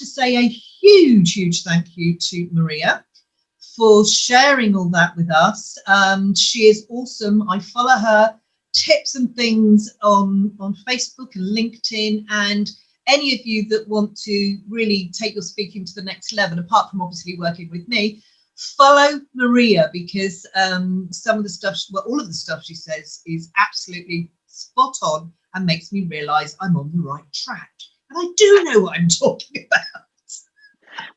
to say a huge thank you to Maria for sharing all that with us. She is awesome. I follow her tips and things on Facebook and LinkedIn, and any of you that want to really take your speaking to the next level, apart from obviously working with me, follow Maria, because some of the stuff, well, all of the stuff she says is absolutely spot on and makes me realise I'm on the right track. And I do know what I'm talking about.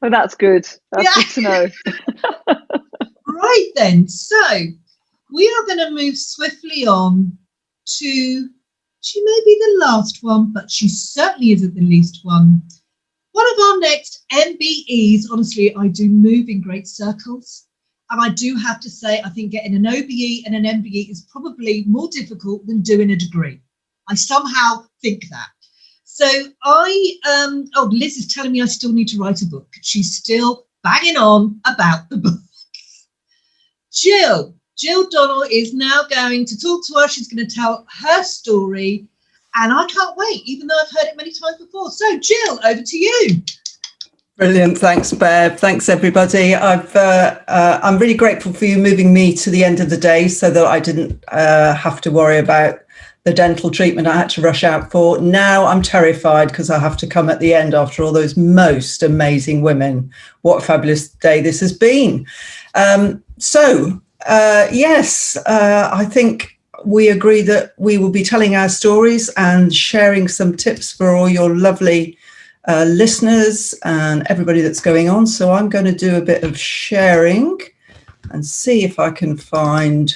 Well, that's good. That's good to know. Right then, so we are going to move swiftly on to, she may be the last one, but she certainly isn't the least one. One of our next MBEs, honestly, I do move in great circles. And I do have to say, I think getting an OBE and an MBE is probably more difficult than doing a degree. I somehow think that. So Liz is telling me I still need to write a book. She's still banging on about the book. Gill Donnell is now going to talk to us. She's going to tell her story. And I can't wait, even though I've heard it many times before. So, Gill, over to you. Brilliant. Thanks, Bev. Thanks, everybody. I'm really grateful for you moving me to the end of the day so that I didn't have to worry about the dental treatment I had to rush out for. Now I'm terrified because I have to come at the end after all those most amazing women. What a fabulous day this has been. Yes, I think we agree that we will be telling our stories and sharing some tips for all your lovely listeners and everybody that's going on. So I'm going to do a bit of sharing and see if I can find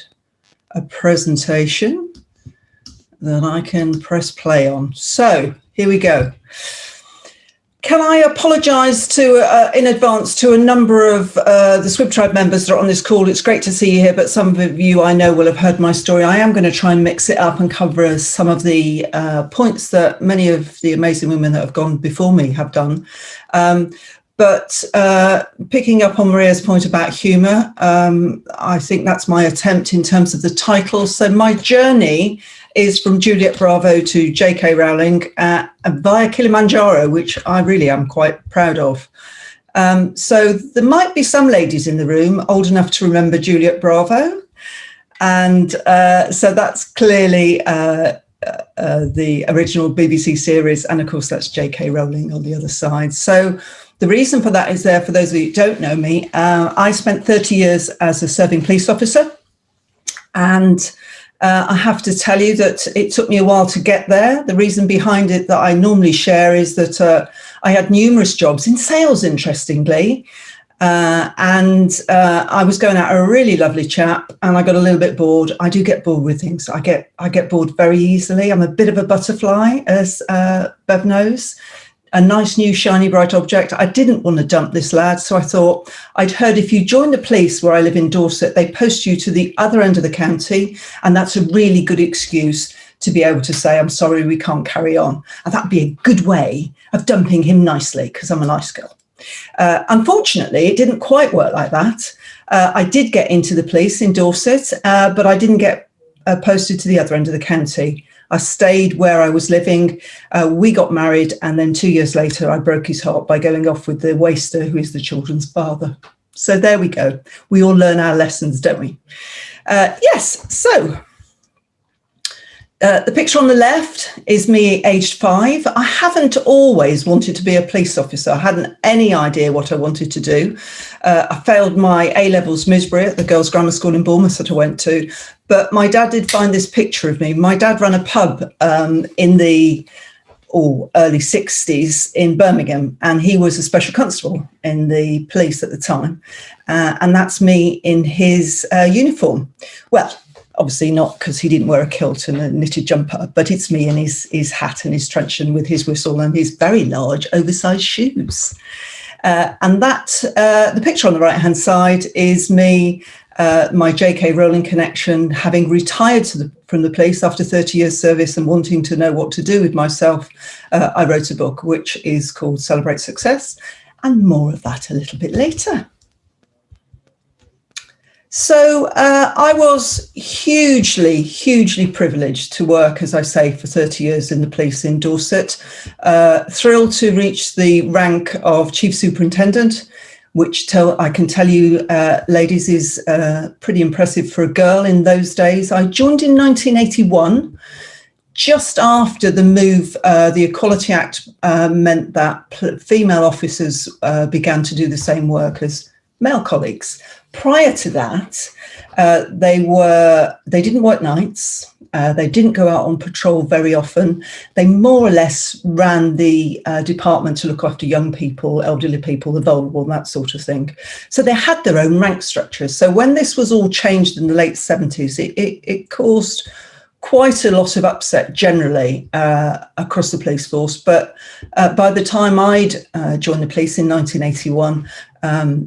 a presentation that I can press play on. So here we go. Can I apologise in advance to a number of the Swib Tribe members that are on this call? It's great to see you here, but some of you I know will have heard my story. I am going to try and mix it up and cover some of the points that many of the amazing women that have gone before me have done. But picking up on Maria's point about humour, I think that's my attempt in terms of the title. So my journey is from Juliet Bravo to J.K. Rowling via Kilimanjaro, which I really am quite proud of. So there might be some ladies in the room old enough to remember Juliet Bravo. And so that's clearly the original BBC series. And of course, that's J.K. Rowling on the other side. So the reason for that is there, for those of you who don't know me, I spent 30 years as a serving police officer. And I have to tell you that it took me a while to get there. The reason behind it that I normally share is that I had numerous jobs in sales, interestingly. And I was going out a really lovely chap and I got a little bit bored. I do get bored with things. I get bored very easily. I'm a bit of a butterfly, as Bev knows. A nice new shiny bright object. I didn't want to dump this lad, so I thought, I'd heard if you join the police where I live in Dorset, they post you to the other end of the county, and that's a really good excuse to be able to say, I'm sorry, we can't carry on. And that'd be a good way of dumping him nicely, because I'm a nice girl. Unfortunately, it didn't quite work like that. I did get into the police in Dorset, but I didn't get posted to the other end of the county. I stayed where I was living. We got married, and then 2 years later, I broke his heart by going off with the waster, who is the children's father. So there we go. We all learn our lessons, don't we? Yes, so the picture on the left is me aged 5. I haven't always wanted to be a police officer. I hadn't any idea what I wanted to do. I failed my A-levels Misbury at the girls' grammar school in Bournemouth that I went to. But my dad did find this picture of me. My dad ran a pub in the early 60s in Birmingham, and he was a special constable in the police at the time. And that's me in his uniform. Well, obviously not, because he didn't wear a kilt and a knitted jumper, but it's me in his hat and his truncheon with his whistle and his very large oversized shoes. And that the picture on the right-hand side is me, my J.K. Rowling connection, having retired from the police after 30 years service and wanting to know what to do with myself. I wrote a book which is called Celebrate Success, and more of that a little bit later. So I was hugely privileged to work, as I say, for 30 years in the police in Dorset. Thrilled to reach the rank of Chief Superintendent, which I can tell you, ladies, is pretty impressive for a girl in those days. I joined in 1981. Just after the move, the Equality Act meant that female officers began to do the same work as male colleagues. Prior to that, they didn't work nights. They didn't go out on patrol very often. They more or less ran the department to look after young people, elderly people, the vulnerable, and that sort of thing. So they had their own rank structures. So when this was all changed in the late 70s, it caused quite a lot of upset generally across the police force. But by the time I'd joined the police in 1981,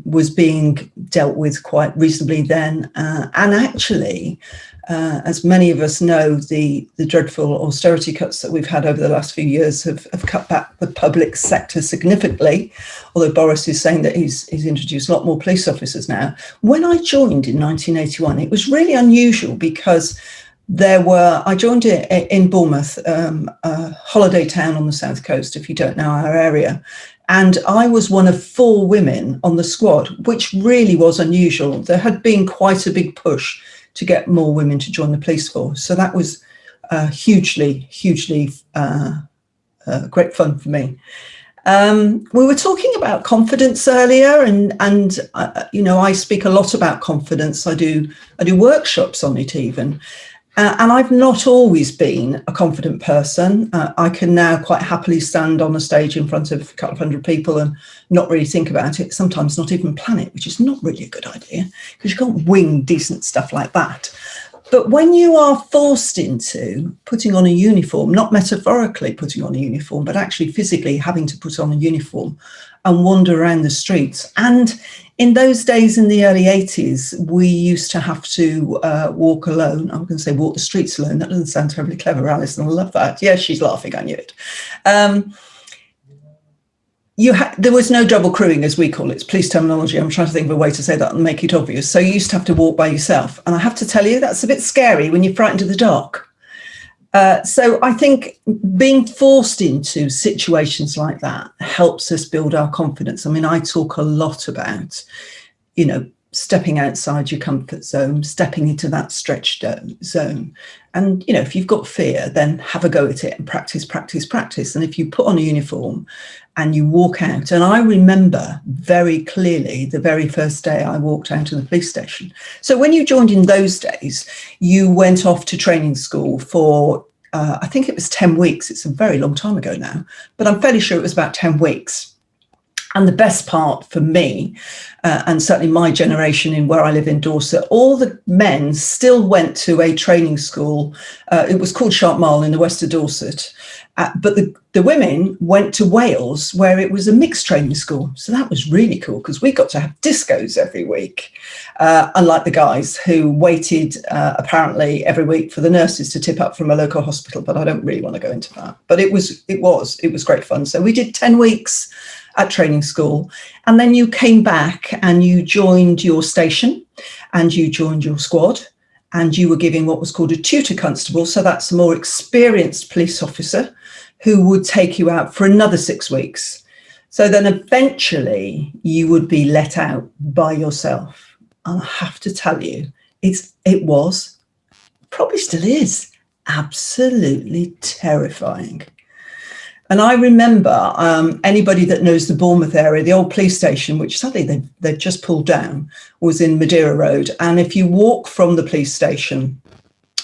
was being dealt with quite reasonably then. And actually, as many of us know, the dreadful austerity cuts that we've had over the last few years have cut back the public sector significantly, although Boris is saying that he's introduced a lot more police officers now. When I joined in 1981, it was really unusual because I joined in Bournemouth, a holiday town on the south coast, if you don't know our area. And I was one of 4 women on the squad, which really was unusual. There had been quite a big push to get more women to join the police force. So that was hugely great fun for me. We were talking about confidence earlier, and I speak a lot about confidence. I do workshops on it even. And I've not always been a confident person. I can now quite happily stand on a stage in front of a couple of hundred people and not really think about it, sometimes not even plan it, which is not really a good idea because you can't wing decent stuff like that. But when you are forced into putting on a uniform, not metaphorically putting on a uniform, but actually physically having to put on a uniform and wander around the streets. And in those days, in the early 80s, we used to have to walk alone. I'm going to say walk the streets alone. That doesn't sound terribly clever, Alison. I love that. Yeah, she's laughing. I knew it. There was no double crewing, as we call it. It's police terminology. I'm trying to think of a way to say that and make it obvious. So you used to have to walk by yourself. And I have to tell you, that's a bit scary when you're frightened of the dark. So I think being forced into situations like that helps us build our confidence. I mean, I talk a lot about, stepping outside your comfort zone, stepping into that stretched zone. And, if you've got fear, then have a go at it and practice. And if you put on a uniform and you walk out, and I remember very clearly the very first day I walked out of the police station. So when you joined in those days, you went off to training school for, I think it was 10 weeks. It's a very long time ago now, but I'm fairly sure it was about 10 weeks. And the best part for me, and certainly my generation in where I live in Dorset, all the men still went to a training school. It was called Sharp Mile in the west of Dorset. But the women went to Wales, where it was a mixed training school. So that was really cool because we got to have discos every week, unlike the guys who waited apparently every week for the nurses to tip up from a local hospital. But I don't really want to go into that. But it was great fun. So we did 10 weeks at training school, and then you came back and you joined your station and you joined your squad, and you were giving what was called a tutor constable. So that's a more experienced police officer who would take you out for another 6 weeks. So then eventually you would be let out by yourself. And I have to tell you, it was, probably still is, absolutely terrifying. And I remember anybody that knows the Bournemouth area, the old police station, which sadly they've just pulled down, was in Madeira Road. And if you walk from the police station,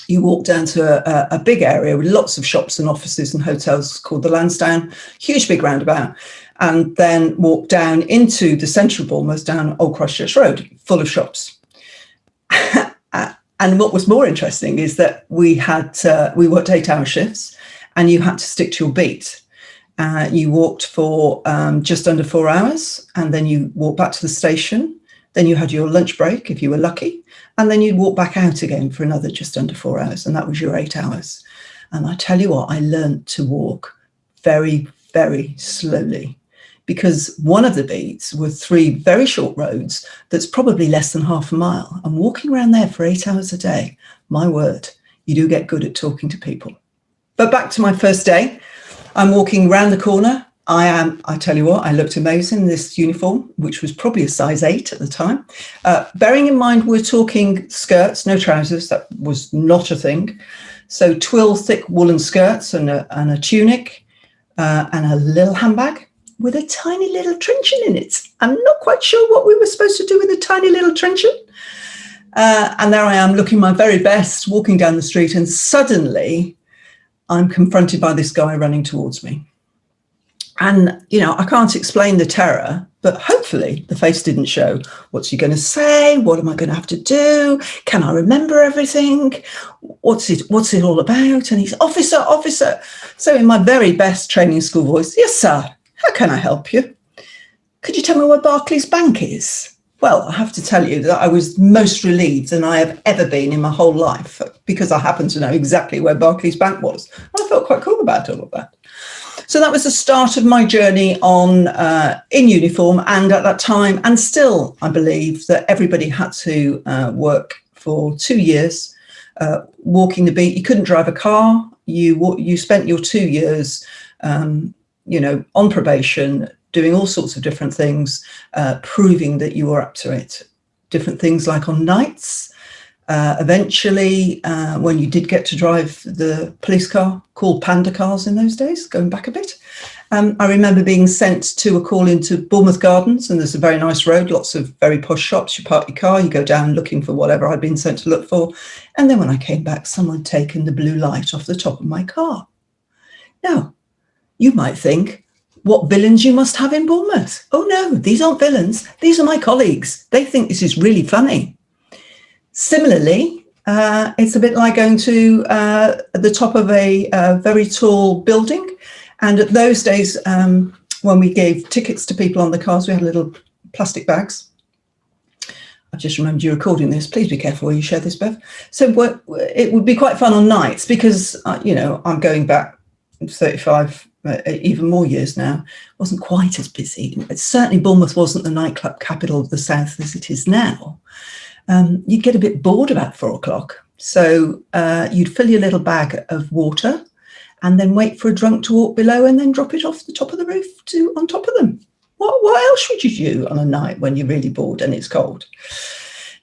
you walk down to a big area with lots of shops and offices and hotels called the Lansdowne, huge big roundabout, and then walk down into the centre of Bournemouth, down Old Christchurch Road, full of shops. And what was more interesting is that we worked 8-hour shifts, and you had to stick to your beat. You walked for just under 4 hours, and then you walked back to the station. Then you had your lunch break, if you were lucky, and then you'd walk back out again for another just under 4 hours, and that was your 8 hours. And I tell you what, I learned to walk very, very slowly. because one of the beats were 3 very short roads that's probably less than half a mile. And walking around there for 8 hours a day, my word, you do get good at talking to people. But back to my first day, I'm walking around the corner. I tell you what, I looked amazing in this uniform, which was probably a size 8 at the time. Bearing in mind, we're talking skirts, no trousers. That was not a thing. So twill thick woolen skirts and a tunic and a little handbag with a tiny little truncheon in it. I'm not quite sure what we were supposed to do with a tiny little truncheon. And there I am looking my very best, walking down the street, and suddenly I'm confronted by this guy running towards me. And, you know, I can't explain the terror, but hopefully the face didn't show. What's he going to say? What am I going to have to do? Can I remember everything? What's it all about? And he's, officer, officer. So in my very best training school voice, yes, sir. How can I help you? Could you tell me where Barclays Bank is? Well, I have to tell you that I was most relieved than I have ever been in my whole life, because I happened to know exactly where Barclays Bank was. I felt quite cool about all of that. So that was the start of my journey on in uniform. And at that time, and still, I believe that everybody had to work for 2 years walking the beat. You couldn't drive a car. You spent your 2 years, you know, on probation, doing all sorts of different things, proving that you were up to it. Different things like on nights. Eventually, when you did get to drive the police car, called Panda cars in those days, going back a bit, I remember being sent to a call into Bournemouth Gardens, and there's a very nice road, lots of very posh shops. You park your car, you go down looking for whatever I'd been sent to look for. And then when I came back, someone had taken the blue light off the top of my car. Now, you might think, what villains you must have in Bournemouth. Oh no, these aren't villains. These are my colleagues. They think this is really funny. Similarly, it's a bit like going to the top of a very tall building. And at those days, when we gave tickets to people on the cars, we had little plastic bags. I just remembered you recording this. Please be careful where you share this, Bev. So it would be quite fun on nights because, you know, I'm going back 35, even more years now. It wasn't quite as busy. Certainly Bournemouth wasn't the nightclub capital of the south as it is now. You'd get a bit bored about 4 o'clock. So you'd fill your little bag of water and then wait for a drunk to walk below and then drop it off the top of the roof on top of them. What else would you do on a night when you're really bored and it's cold?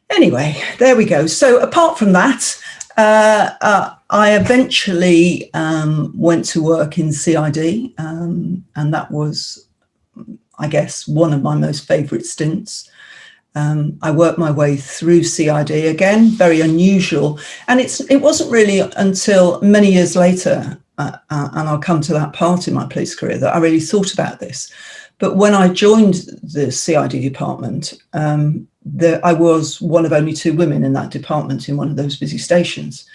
Anyway, there we go. So apart from that, I eventually went to work in CID, and that was, I guess, one of my most favourite stints. I worked my way through CID, again, very unusual. And it wasn't really until many years later, and I'll come to that part in my police career, that I really thought about this. But when I joined the CID department, I was one of only 2 women in that department in one of those busy stations.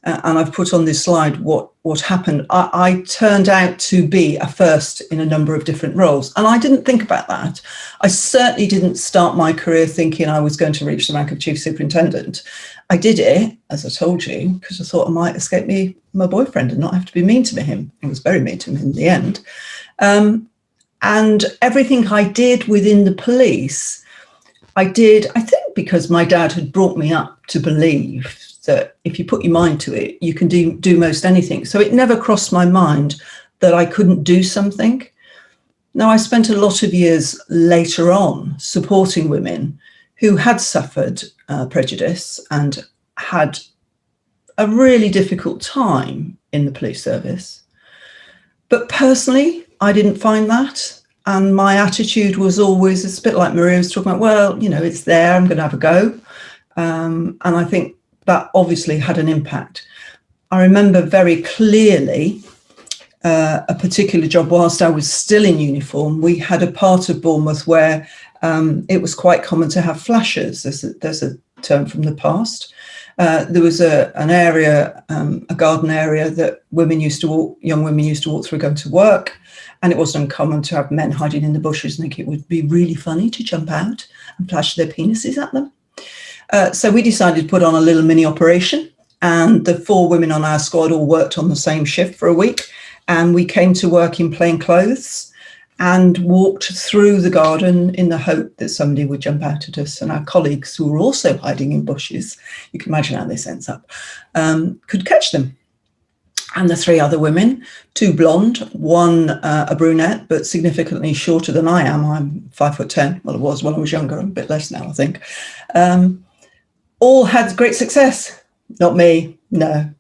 And I've put on this slide what happened. I turned out to be a first in a number of different roles. And I didn't think about that. I certainly didn't start my career thinking I was going to reach the rank of chief superintendent. I did it, as I told you, because I thought I might escape my boyfriend and not have to be mean to him. I was very mean to him in the end. And everything I did within the police, I did, I think, because my dad had brought me up to believe that if you put your mind to it, you can do most anything. So it never crossed my mind that I couldn't do something. Now, I spent a lot of years later on supporting women who had suffered prejudice and had a really difficult time in the police service. But personally, I didn't find that. And my attitude was always, it's a bit like Maria was talking about, well, you know, it's there, I'm going to have a go. And I think that obviously had an impact. I remember very clearly a particular job whilst I was still in uniform. We had a part of Bournemouth where it was quite common to have flashers. There's a term from the past. There was an area, a garden area that young women used to walk through going to work. And it wasn't uncommon to have men hiding in the bushes and think it would be really funny to jump out and flash their penises at them. So we decided to put on a little mini operation, and the 4 women on our squad all worked on the same shift for a week. And we came to work in plain clothes, and walked through the garden in the hope that somebody would jump out at us. And our colleagues, who were also hiding in bushes, you can imagine how this ends up, could catch them. And the three other women, two blonde, one a brunette, but significantly shorter than I am. I'm 5'10". Well, I was when I was younger. I'm a bit less now, I think. All had great success. Not me, no.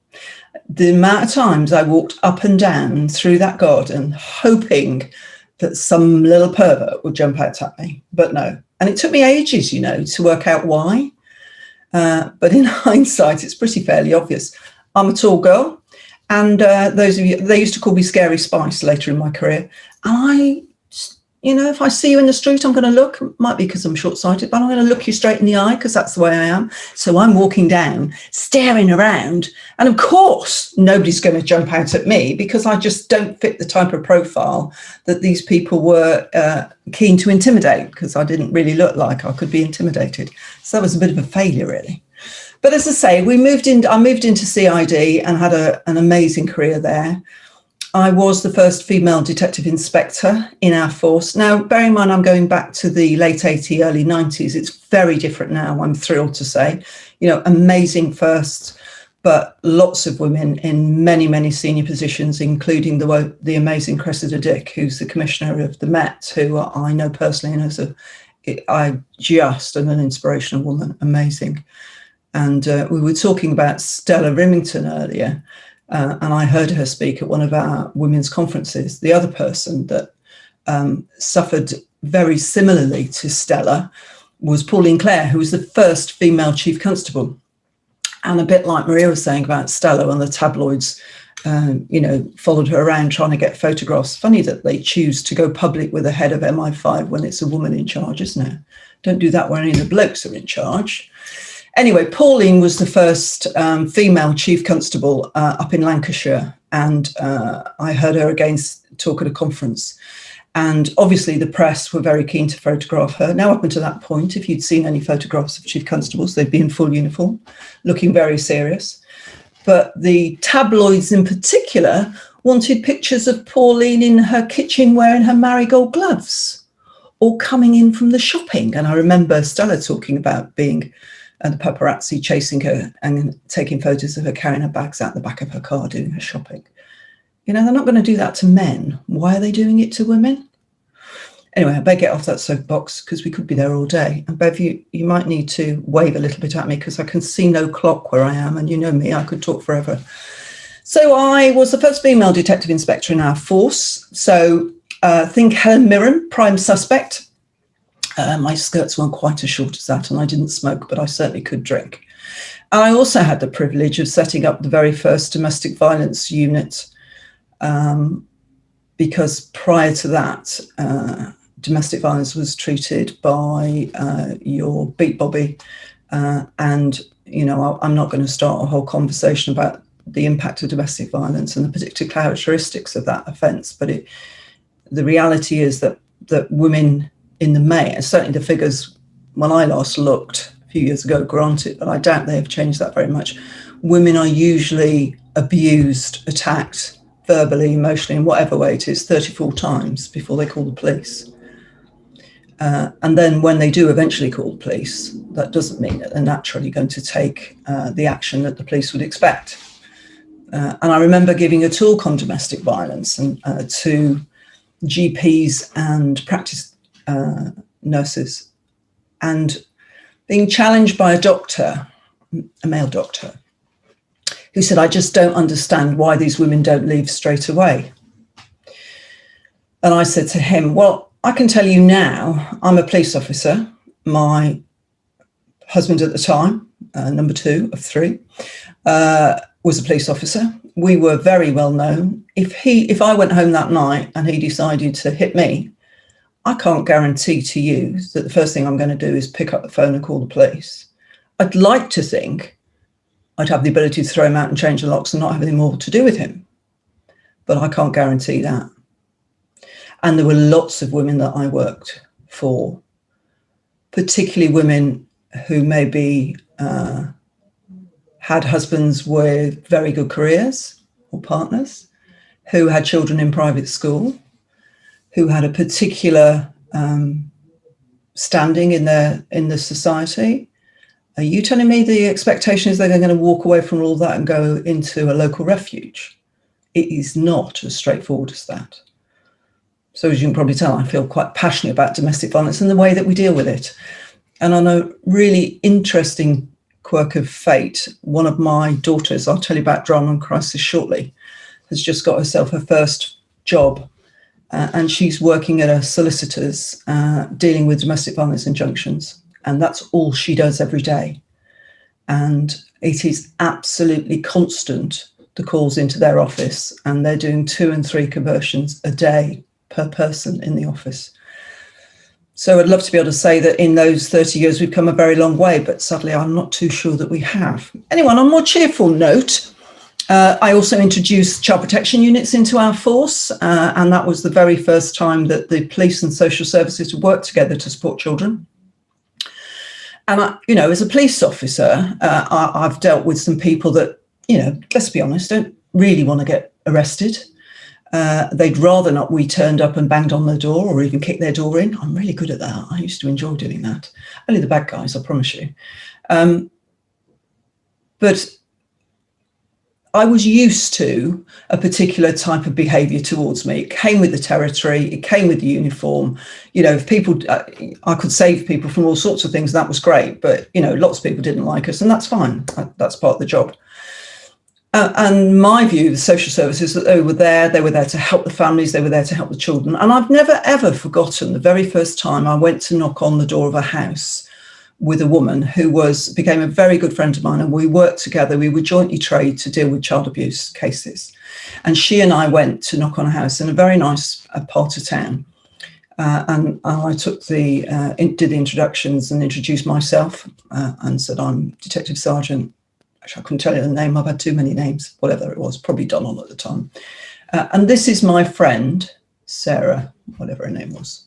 The amount of times I walked up and down through that garden hoping that some little pervert would jump out at me, but no. And it took me ages, to work out why. But in hindsight, it's pretty fairly obvious. I'm a tall girl. And those of you, they used to call me Scary Spice later in my career. And if I see you in the street, I'm going to look. It might be because I'm short-sighted, but I'm going to look you straight in the eye because that's the way I am. So I'm walking down, staring around. And of course, nobody's going to jump out at me because I just don't fit the type of profile that these people were keen to intimidate, because I didn't really look like I could be intimidated. So that was a bit of a failure, really. But as I say, I moved into CID and had an amazing career there. I was the first female detective inspector in our force. Now, bear in mind, I'm going back to the late 80s, early 90s. It's very different now, I'm thrilled to say. Amazing first, but lots of women in many, many senior positions, including the amazing Cressida Dick, who's the Commissioner of the Met, who I know personally and an inspirational woman, amazing. And we were talking about Stella Rimington earlier, and I heard her speak at one of our women's conferences. The other person that suffered very similarly to Stella was Pauline Clare, who was the first female chief constable. And a bit like Maria was saying about Stella, and the tabloids, followed her around trying to get photographs. Funny that they choose to go public with the head of MI5 when it's a woman in charge, isn't it? Don't do that when any of the blokes are in charge. Anyway, Pauline was the first female chief constable up in Lancashire, and I heard her again talk at a conference. And obviously the press were very keen to photograph her. Now, up until that point, if you'd seen any photographs of chief constables, they'd be in full uniform, looking very serious. But the tabloids in particular wanted pictures of Pauline in her kitchen wearing her marigold gloves or coming in from the shopping. And I remember Stella talking about being and the paparazzi chasing her and taking photos of her carrying her bags out the back of her car doing her shopping. They're not going to do that to men. Why are they doing it to women? Anyway, I better get off that soapbox because we could be there all day. And Bev, you might need to wave a little bit at me because I can see no clock where I am. And you know me, I could talk forever. So I was the first female detective inspector in our force. So think Helen Mirren, prime suspect. My skirts weren't quite as short as that, and I didn't smoke, but I certainly could drink. And I also had the privilege of setting up the very first domestic violence unit, because prior to that, domestic violence was treated by your beat Bobby. And, I'm not going to start a whole conversation about the impact of domestic violence and the particular characteristics of that offence, but the reality is that women in the main, and certainly the figures when I last looked a few years ago, granted, but I doubt they have changed that very much. Women are usually abused, attacked verbally, emotionally, in whatever way it is, 34 times before they call the police. And then when they do eventually call the police, that doesn't mean that they're naturally going to take the action that the police would expect. And I remember giving a talk on domestic violence and to GPs and practice nurses, and being challenged by a doctor, a male doctor, who said, I just don't understand why these women don't leave straight away. And I said to him, well, I can tell you now, I'm a police officer. My husband at the time, number 2 of 3, was a police officer. We were very well known. If I went home that night and he decided to hit me, I can't guarantee to you that the first thing I'm going to do is pick up the phone and call the police. I'd like to think I'd have the ability to throw him out and change the locks and not have any more to do with him. But I can't guarantee that. And there were lots of women that I worked for, particularly women who maybe had husbands with very good careers or partners, who had children in private school, who had a particular standing in the society. Are you telling me the expectation is they're going to walk away from all that and go into a local refuge? It is not as straightforward as that. So as you can probably tell, I feel quite passionate about domestic violence and the way that we deal with it. And on a really interesting quirk of fate, one of my daughters, I'll tell you about Drama and Crisis shortly, has just got herself her first job. And she's working at a solicitor's dealing with domestic violence injunctions. And that's all she does every day. And it is absolutely constant, the calls into their office. And they're doing 2 and 3 conversions a day per person in the office. So I'd love to be able to say that in those 30 years, we've come a very long way. But sadly, I'm not too sure that we have. Anyway, on a more cheerful note, I also introduced child protection units into our force, and that was the very first time that the police and social services worked together to support children. And, as a police officer, I've dealt with some people that, let's be honest, don't really want to get arrested. They'd rather not we turned up and banged on their door or even kicked their door in. I'm really good at that. I used to enjoy doing that. Only the bad guys, I promise you. But I was used to a particular type of behaviour towards me. It came with the territory. It came with the uniform. If people, I could save people from all sorts of things. That was great. But, lots of people didn't like us, and that's fine. That's part of the job. And my view, the social services, that they were there to help the families. They were there to help the children. And I've never, ever forgotten the very first time I went to knock on the door of a house with a woman who became a very good friend of mine, and we worked together. We were jointly trained to deal with child abuse cases. And she and I went to knock on a house in a very nice part of town. And I took did the introductions and introduced myself and said, I'm Detective Sergeant. Actually, I couldn't tell you the name. I've had too many names, whatever it was, probably Donald at the time. And this is my friend, Sarah, whatever her name was.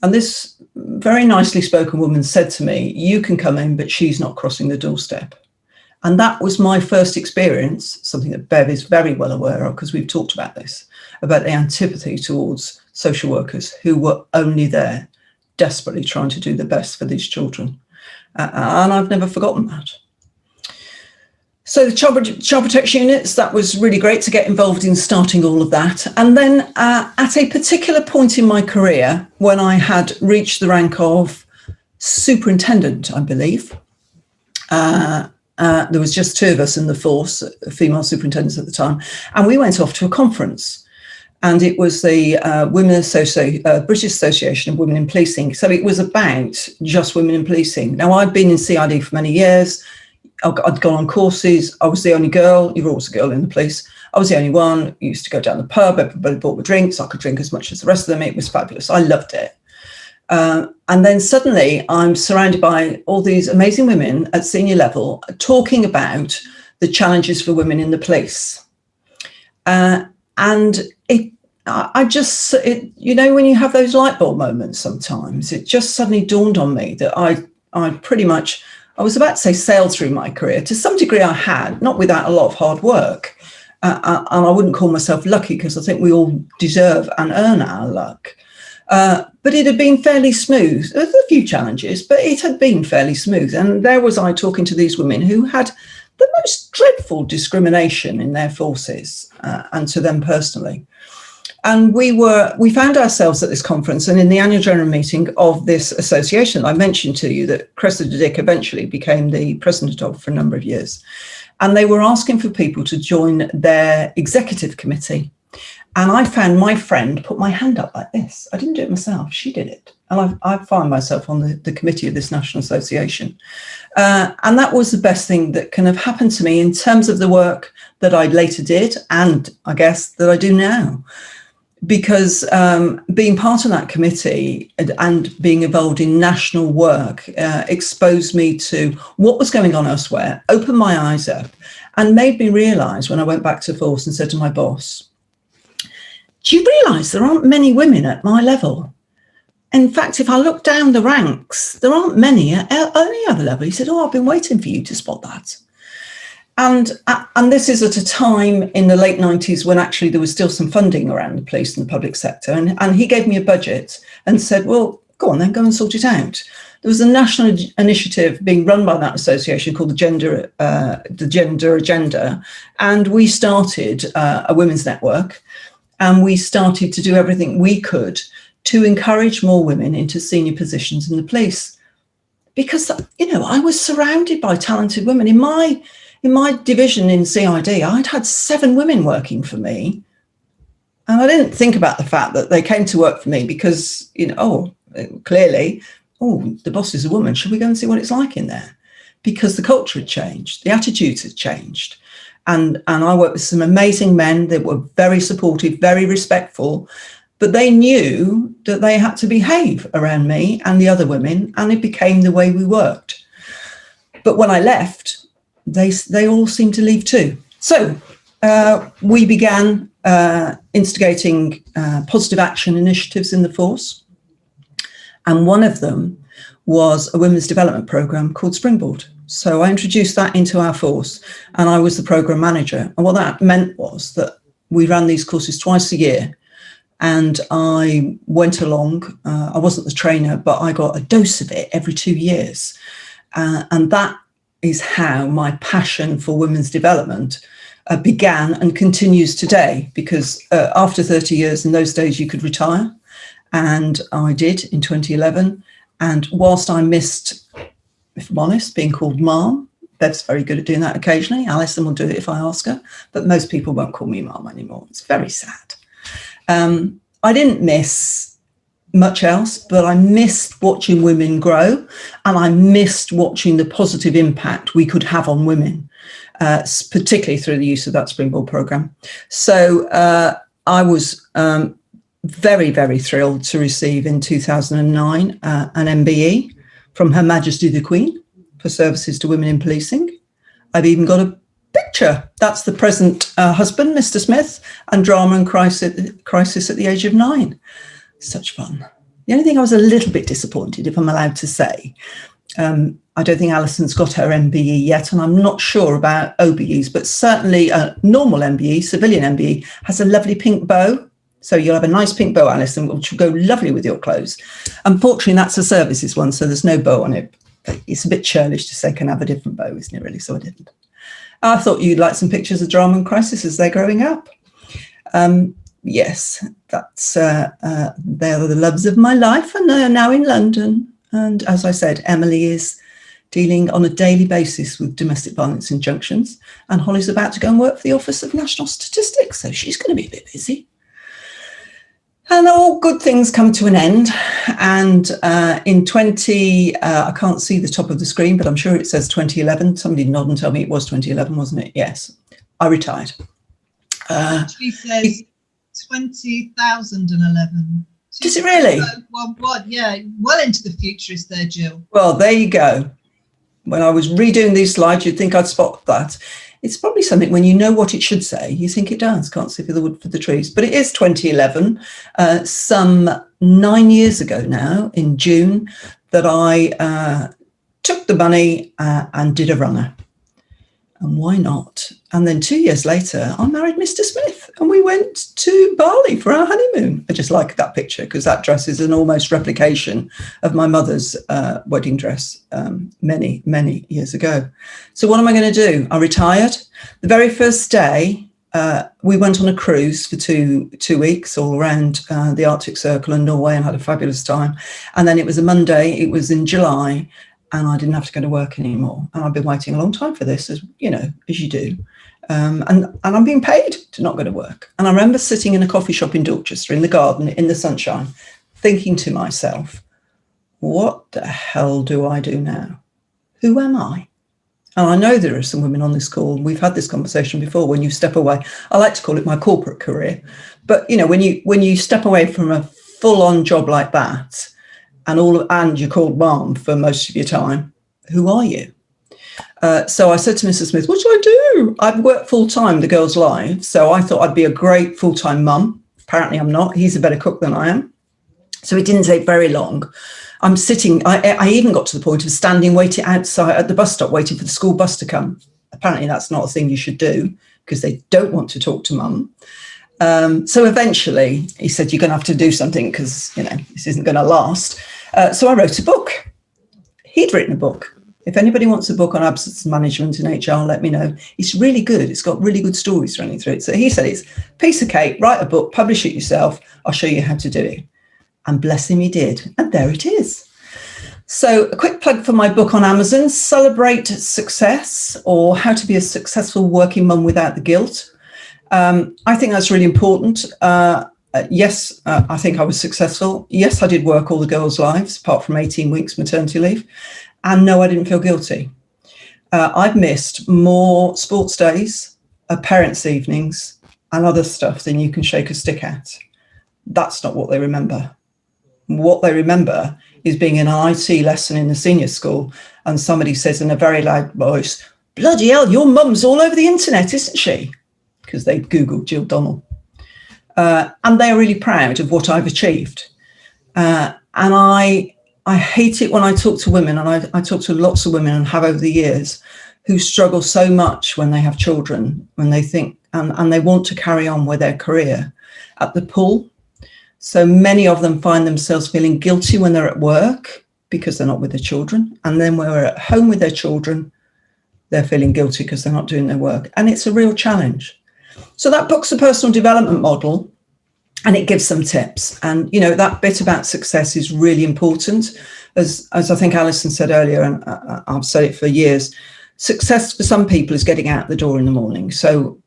And this very nicely spoken woman said to me, you can come in, but she's not crossing the doorstep. And that was my first experience, something that Bev is very well aware of, because we've talked about this, about the antipathy towards social workers who were only there desperately trying to do the best for these children. And I've never forgotten that. So the child protection units, that was really great to get involved in starting all of that. And then at a particular point in my career, when I had reached the rank of superintendent, I believe, there was just 2 of us in the force, female superintendents at the time, and we went off to a conference. And it was the British Association of Women in Policing. So it was about just women in policing. Now, I've been in CID for many years. I'd gone on courses. I was the only girl. You're always a girl in the police. I was the only one. I used to go down the pub. Everybody bought me drinks. I could drink as much as the rest of them. It was fabulous. I loved it. And then suddenly I'm surrounded by all these amazing women at senior level talking about the challenges for women in the police. And when you have those light bulb moments sometimes, it just suddenly dawned on me that I was about to say sailed through my career. To some degree I had, not without a lot of hard work. And I wouldn't call myself lucky, because I think we all deserve and earn our luck. But it had been fairly smooth. There were a few challenges, but it had been fairly smooth. And there was I talking to these women who had the most dreadful discrimination in their forces and to them personally. And we found ourselves at this conference and in the annual general meeting of this association. I mentioned to you that Cressida Dick eventually became the president of for a number of years. And they were asking for people to join their executive committee. And I found my friend put my hand up like this. I didn't do it myself. She did it. And I find myself on the committee of this national association. And that was the best thing that can have happened to me in terms of the work that I later did, and I guess that I do now. Because being part of that committee and being involved in national work exposed me to what was going on elsewhere, opened my eyes up, and made me realise when I went back to force and said to my boss, do you realise there aren't many women at my level? In fact, if I look down the ranks, there aren't many at any other level. He said, I've been waiting for you to spot that. And this is at a time in the late 90s when actually there was still some funding around the police and the public sector. And he gave me a budget and said, well, go on then, go and sort it out. There was a national initiative being run by that association called the Gender Agenda. And we started a women's network, and we started to do everything we could to encourage more women into senior positions in the police. Because, I was surrounded by talented women. In my division in CID, I'd had 7 women working for me. And I didn't think about the fact that they came to work for me because, clearly, the boss is a woman. Should we go and see what it's like in there? Because the culture had changed. The attitudes had changed. And I worked with some amazing men that were very supportive, very respectful, but they knew that they had to behave around me and the other women, and it became the way we worked. But when I left, they all seemed to leave too. So we began instigating positive action initiatives in the force. And one of them was a women's development program called Springboard. So I introduced that into our force, and I was the program manager. And what that meant was that we ran these courses twice a year. And I went along. I wasn't the trainer, but I got a dose of it every 2 years. And that is how my passion for women's development began and continues today, because after 30 years, in those days, you could retire. And I did in 2011. And whilst I missed, if I'm honest, being called Mom, Bev's very good at doing that occasionally. Alison will do it if I ask her, but most people won't call me Mom anymore. It's very sad. I didn't miss much else, but I missed watching women grow, and I missed watching the positive impact we could have on women, particularly through the use of that Springboard program. So I was very, very thrilled to receive in 2009 an MBE from Her Majesty the Queen for services to women in policing. I've even got a picture. That's the present husband, Mr. Smith, and drama and crisis at the age of 9. Such fun. The only thing I was a little bit disappointed, if I'm allowed to say, I don't think Alison's got her MBE yet, and I'm not sure about OBEs, but certainly a normal MBE, civilian MBE, has a lovely pink bow. So you'll have a nice pink bow, Alison, which will go lovely with your clothes. Unfortunately, that's a services one, so there's no bow on it. It's a bit churlish to say can have a different bow, isn't it, really? So I didn't. I thought you'd like some pictures of drama and crisis as they're growing up. Yes, that's they're the loves of my life, and they are now in London. And as I said, Emily is dealing on a daily basis with domestic violence injunctions, and Holly's about to go and work for the Office of National Statistics, so she's going to be a bit busy. And all good things come to an end. And in I can't see the top of the screen, but I'm sure it says 2011. Somebody nod and tell me it was 2011, wasn't it? Yes, I retired. Actually says 20,011. Does it really? Yeah, well into the futurist there, Jill. Well, there you go. When I was redoing these slides, you'd think I'd spot that. It's probably something when you know what it should say, you think it does. Can't see for the wood for the trees. But it is 2011, some 9 years ago now, in June, that I took the money and did a runner. And why not? And then 2 years later, I married Mr. Smith, and we went to Bali for our honeymoon. I just like that picture because that dress is an almost replication of my mother's wedding dress many, many years ago. So what am I going to do? I retired. The very first day, we went on a cruise for two weeks all around the Arctic Circle and Norway, and had a fabulous time. And then it was a Monday. It was in July. And I didn't have to go to work anymore. And I've been waiting a long time for this, as you do. And I'm being paid to not go to work. And I remember sitting in a coffee shop in Dorchester in the garden in the sunshine, thinking to myself, what the hell do I do now? Who am I? And I know there are some women on this call. We've had this conversation before. When you step away, I like to call it my corporate career. But when you step away from a full-on job like that, and you're called Mom for most of your time, who are you? So I said to Mrs. Smith, what do I do? I've worked full-time the girls' lives, so I thought I'd be a great full-time mum. Apparently I'm not. He's a better cook than I am. So it didn't take very long. I'm sitting, I even got to the point of standing waiting outside at the bus stop, waiting for the school bus to come. apparently that's not a thing you should do because they don't want to talk to mum. So eventually he said, you're going to have to do something because, this isn't going to last. So I wrote a book. He'd written a book. If anybody wants a book on absence management in HR, let me know. It's really good. It's got really good stories running through it. So he said, it's a piece of cake, write a book, publish it yourself. I'll show you how to do it. And bless him, he did. And there it is. So a quick plug for my book on Amazon, Celebrate Success, or How to Be a Successful Working Mum Without the Guilt. I think that's really important. Yes, I think I was successful. Yes, I did work all the girls' lives, apart from 18 weeks maternity leave. And no, I didn't feel guilty. I've missed more sports days, parents' evenings, and other stuff than you can shake a stick at. That's not what they remember. What they remember is being in an IT lesson in the senior school and somebody says in a very loud voice, bloody hell, your mum's all over the internet, isn't she? Because they Googled Jill Donnell. And they're really proud of what I've achieved. And I hate it when I talk to women, and I talk to lots of women and have over the years, who struggle so much when they have children, when they think, and they want to carry on with their career at the pull. So many of them find themselves feeling guilty when they're at work because they're not with their children. And then when they're at home with their children, they're feeling guilty because they're not doing their work. And it's a real challenge. So that book's a personal development model, and it gives some tips. And, that bit about success is really important. As I think Alison said earlier, and I've said it for years, success for some people is getting out the door in the morning. So,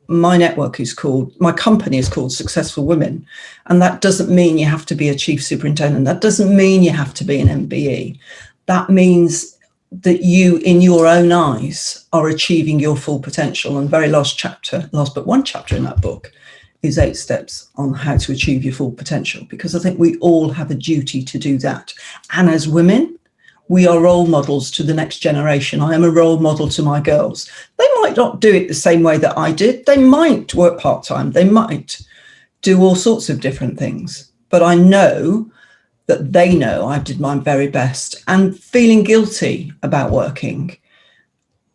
my company is called Successful Women. And that doesn't mean you have to be a chief superintendent. That doesn't mean you have to be an MBE. That means that you, in your own eyes, are achieving your full potential. And very last but one chapter in that book is 8 steps on how to achieve your full potential, because I think we all have a duty to do that. And as women, we are role models to the next generation. I am a role model to my girls. They might not do it the same way that I did. They might work part-time. They might do all sorts of different things. But I know that they know I did my very best. And feeling guilty about working,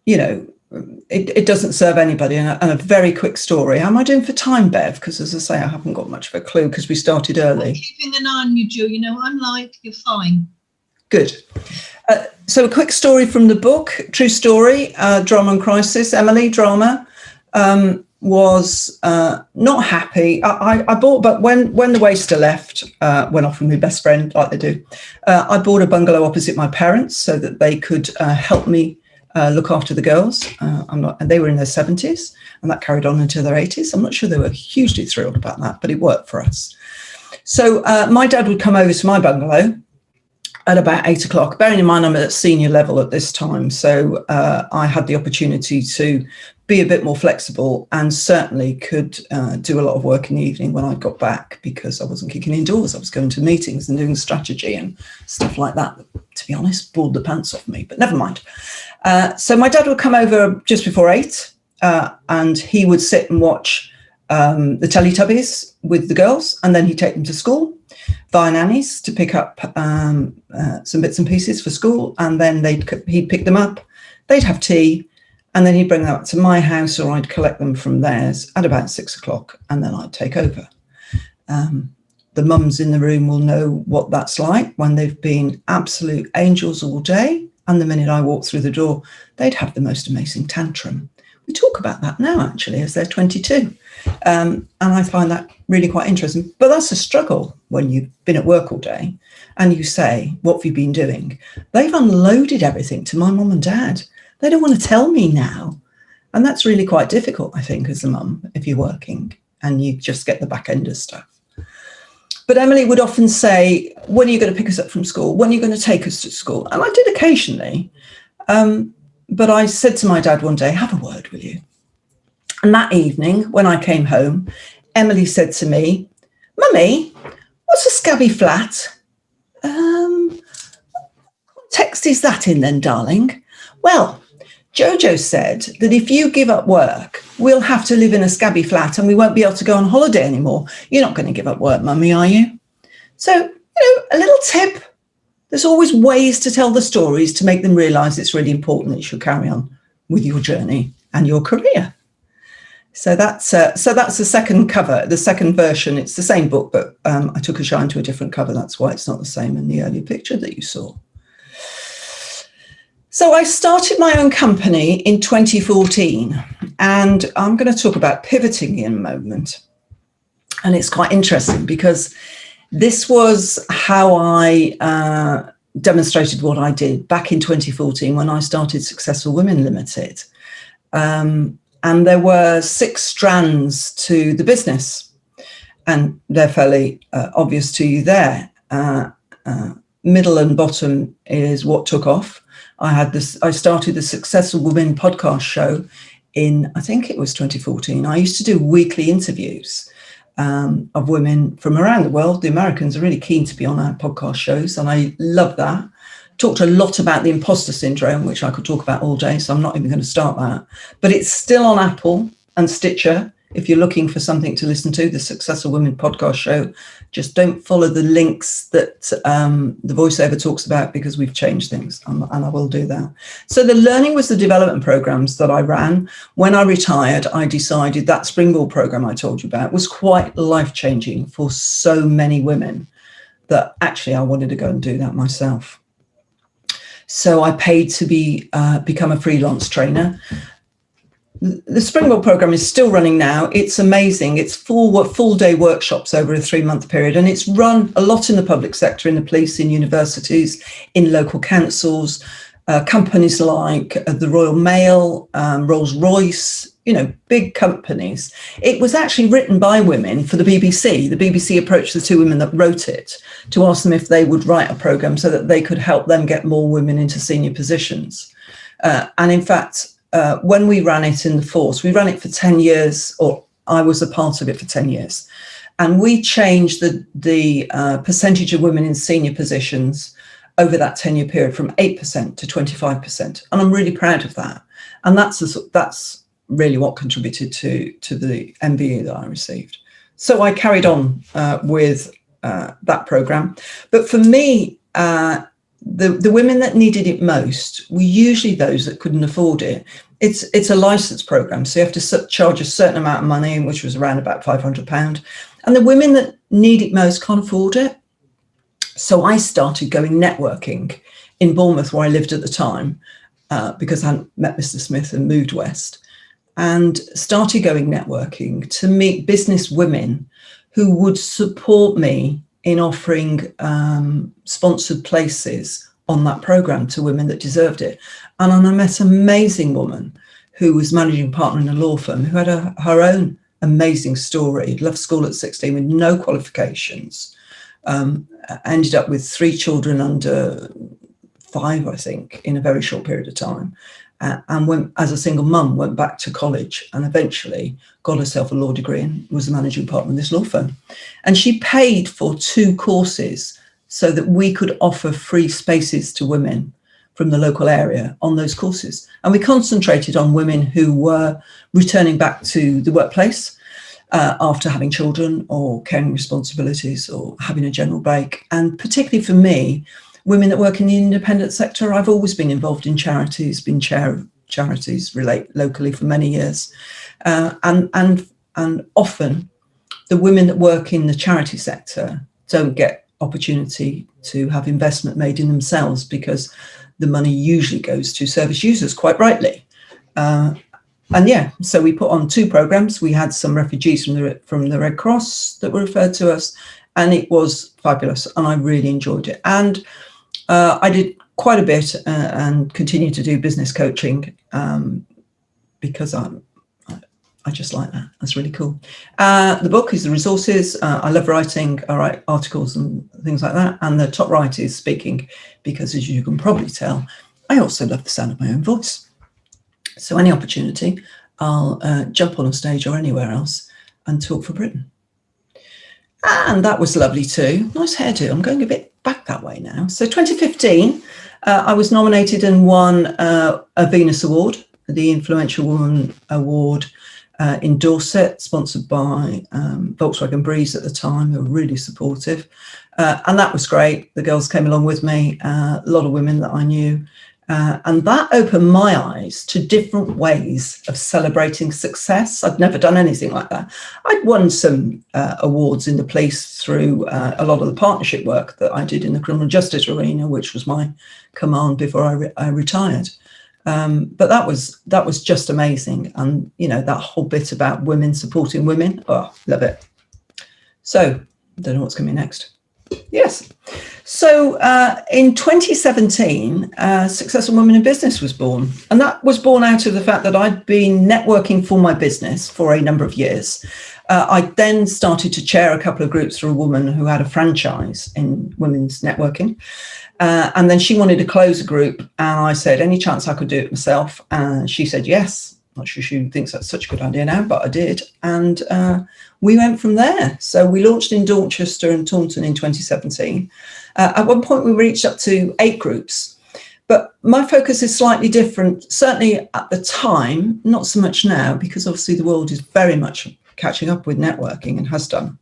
it doesn't serve anybody. And a very quick story. How am I doing for time, Bev? Because as I say, I haven't got much of a clue because we started early. I'm keeping an eye on you, Jill. I'm like, you're fine. Good. So a quick story from the book, true story, drama and crisis. Emily, drama, was not happy. I bought, but when the waster left, went off with my best friend, like they do, I bought a bungalow opposite my parents so that they could help me look after the girls. And they were in their 70s, and that carried on into their 80s. I'm not sure they were hugely thrilled about that, but it worked for us. So my dad would come over to my bungalow at about 8 o'clock, bearing in mind I'm at senior level at this time. So I had the opportunity to be a bit more flexible, and certainly could do a lot of work in the evening when I got back, because I wasn't kicking indoors. I was going to meetings and doing strategy and stuff like that. To be honest, bored the pants off me, but never mind. So my dad would come over just before 8 and he would sit and watch the Teletubbies with the girls, and then he'd take them to school via nannies to pick up some bits and pieces for school, and then he'd pick them up, they'd have tea, and then he'd bring them up to my house, or I'd collect them from theirs at about 6 o'clock, and then I'd take over. The mums in the room will know what that's like when they've been absolute angels all day, and the minute I walk through the door, they'd have the most amazing tantrum. We talk about that now, actually, as they're 22. And I find that really quite interesting. But that's a struggle when you've been at work all day and you say, what have you been doing? They've unloaded everything to my mum and dad. They don't want to tell me now. And that's really quite difficult, I think, as a mum, if you're working and you just get the back end of stuff. But Emily would often say, when are you going to pick us up from school? When are you going to take us to school? And I did occasionally. But I said to my dad one day, have a word, will you? And that evening, when I came home, Emily said to me, Mummy, what's a scabby flat? What text is that in then, darling? Well, Jojo said that if you give up work, we'll have to live in a scabby flat and we won't be able to go on holiday anymore. You're not going to give up work, Mummy, are you? So, a little tip. There's always ways to tell the stories to make them realise it's really important that you should carry on with your journey and your career. So that's the second cover, the second version. It's the same book, but I took a shine to a different cover. That's why it's not the same in the earlier picture that you saw. So I started my own company in 2014, and I'm going to talk about pivoting in a moment. And it's quite interesting because this was how I demonstrated what I did back in 2014 when I started Successful Women Limited. And there were 6 strands to the business, and they're fairly obvious to you there. Middle and bottom is what took off. I started the Successful Women podcast show in, I think it was 2014. I used to do weekly interviews of women from around the world. The Americans are really keen to be on our podcast shows, and I love that. Talked a lot about the imposter syndrome, which I could talk about all day, so I'm not even going to start that. But it's still on Apple and Stitcher if you're looking for something to listen to, the Successful Women podcast show. Just don't follow the links that the voiceover talks about, because we've changed things, and I will do that. So the learning was the development programs that I ran. When I retired, I decided that Springboard program I told you about was quite life-changing for so many women that actually I wanted to go and do that myself. So I paid to become a freelance trainer. The Springboard program is still running now. It's amazing. It's full day workshops over a 3-month period, and it's run a lot in the public sector, in the police, in universities, in local councils, companies like the Royal Mail, Rolls-Royce, big companies. It was actually written by women for the BBC. The BBC approached the 2 women that wrote it to ask them if they would write a program so that they could help them get more women into senior positions. And in fact, when we ran it in the force, we ran it for 10 years, or I was a part of it for 10 years. And we changed the percentage of women in senior positions over that 10-year period from 8% to 25%. And I'm really proud of that. And that's really what contributed to the MBE that I received. So I carried on with that program. But for me, the women that needed it most were usually those that couldn't afford it. It's a license program, so you have to charge a certain amount of money, which was around about £500. And the women that need it most can't afford it. So I started going networking in Bournemouth, where I lived at the time, because I hadn't met Mr. Smith and moved west, and started going networking to meet business women who would support me in offering sponsored places on that program to women that deserved it. And I met an amazing woman who was managing partner in a law firm, who had her own amazing story. Left school at 16 with no qualifications, ended up with 3 children under 5, I think, in a very short period of time. And went, as a single mum, went back to college and eventually got herself a law degree and was the managing partner in this law firm. And she paid for 2 courses so that we could offer free spaces to women from the local area on those courses. And we concentrated on women who were returning back to the workplace after having children or caring responsibilities or having a general break. And particularly for me, women that work in the independent sector. I've always been involved in charities, been chair of charities locally for many years. And often the women that work in the charity sector don't get opportunity to have investment made in themselves, because the money usually goes to service users, quite rightly. So we put on 2 programs. We had some refugees from the Red Cross that were referred to us, and it was fabulous, and I really enjoyed it. And I did quite a bit and continue to do business coaching because I just like that. That's really cool. The book is the resources. I love writing. I write articles and things like that. And the top right is speaking, because as you can probably tell, I also love the sound of my own voice. So any opportunity, I'll jump on a stage or anywhere else and talk for Britain. And that was lovely too. Nice hairdo. I'm going a bit back that way now. So 2015, I was nominated and won a Venus Award, the Influential Woman Award in Dorset, sponsored by Volkswagen Breeze at the time. They were really supportive. And that was great. The girls came along with me, a lot of women that I knew. And that opened my eyes to different ways of celebrating success. I'd never done anything like that. I'd won some awards in the police through a lot of the partnership work that I did in the criminal justice arena, which was my command before I retired. But that was just amazing. And, that whole bit about women supporting women, love it. So, don't know what's coming next. Yes. So in 2017, Successful Women in Business was born. And that was born out of the fact that I'd been networking for my business for a number of years. I then started to chair a couple of groups for a woman who had a franchise in women's networking. And then she wanted to close a group. And I said, any chance I could do it myself? And she said, yes. Not sure she thinks that's such a good idea now, but I did. And we went from there. So we launched in Dorchester and Taunton in 2017. At one point, we reached up to 8 groups. But my focus is slightly different, certainly at the time, not so much now, because obviously the world is very much catching up with networking and has done.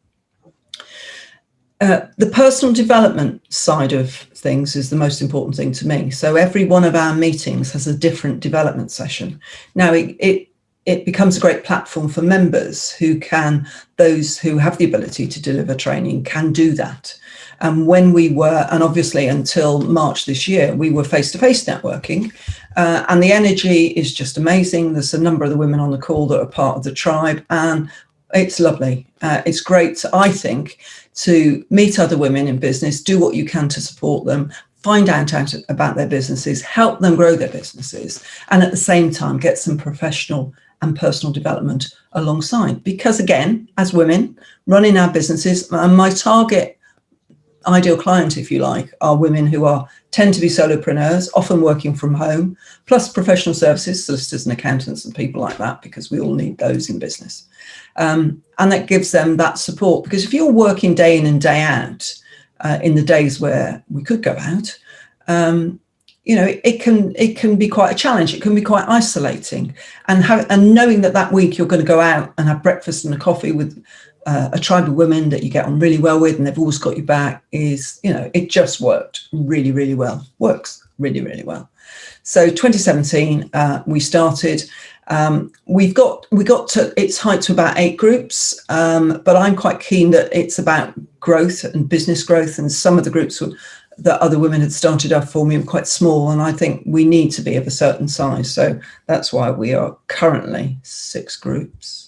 The personal development side of things is the most important thing to me. So every one of our meetings has a different development session. Now, it becomes a great platform for members those who have the ability to deliver training can do that. And when we were, and obviously until March this year, we were face-to-face networking, and the energy is just amazing. There's a number of the women on the call that are part of the tribe, and it's lovely. It's great, I think, to meet other women in business, do what you can to support them, find out about their businesses, help them grow their businesses, and at the same time, get some professional and personal development alongside. Because again, as women running our businesses, my target ideal client, if you like, are women who tend to be solopreneurs, often working from home, plus professional services, solicitors and accountants and people like that, because we all need those in business. And that gives them that support, because if you're working day in and day out, in the days where we could go out, it can be quite a challenge. It can be quite isolating, and knowing that week you're going to go out and have breakfast and a coffee with a tribe of women that you get on really well with, and they've always got your back, it just worked really, really well. Works really, really well. So 2017, we started. We got to its height to about 8 groups, but I'm quite keen that it's about growth and business growth, and some of the groups that other women had started up for me were quite small, and I think we need to be of a certain size. So that's why we are currently 6 groups.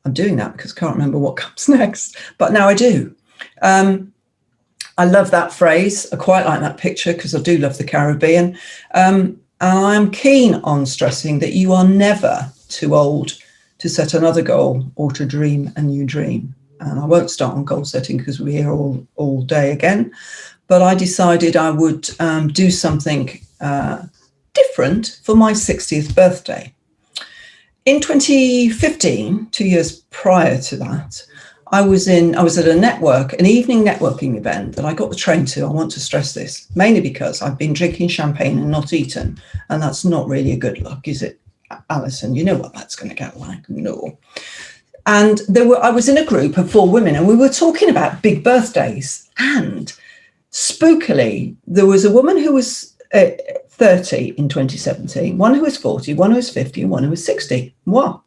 I'm doing that because I can't remember what comes next, but now I do. I love that phrase. I quite like that picture because I do love the Caribbean. And I'm keen on stressing that you are never too old to set another goal or to dream a new dream. And I won't start on goal setting because we're here all day again. But I decided I would do something different for my 60th birthday. In 2015, 2 years prior to that, I was at an evening networking event that I got the train to. I want to stress this, mainly because I've been drinking champagne and not eaten. And that's not really a good look, is it, Alison? You know what that's going to get like. No. And I was in a group of 4 women, and we were talking about big birthdays. And spookily, there was a woman who was 30 in 2017, one who was 40, one who was 50, and one who was 60. What?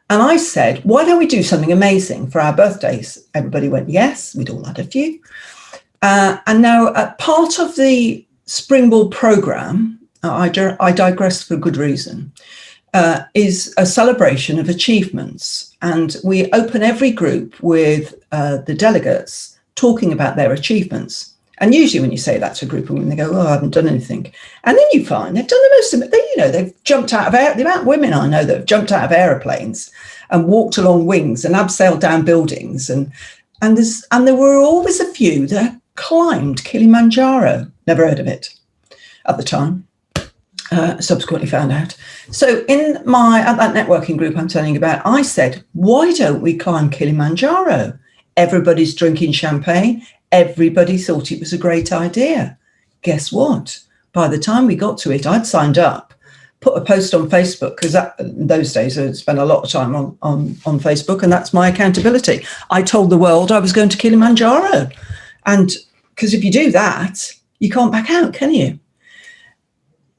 And I said, why don't we do something amazing for our birthdays? Everybody went, yes, we'd all had a few. And now part of the Springboard programme, I digress for good reason, is a celebration of achievements. And we open every group with the delegates talking about their achievements. And usually when you say that to a group of women, they go, I haven't done anything. And then you find they've done the most of it. They've jumped out of the amount of women I know that have jumped out of aeroplanes and walked along wings and abseiled down buildings. And there were always a few that climbed Kilimanjaro. Never heard of it at the time. Subsequently found out. So at that networking group I'm telling you about, I said, why don't we climb Kilimanjaro? Everybody's drinking champagne. Everybody thought it was a great idea. Guess what? By the time we got to it, I'd signed up, put a post on Facebook, because in those days I spent a lot of time on Facebook, and that's my accountability. I told the world I was going to Kilimanjaro. And because if you do that, you can't back out, can you?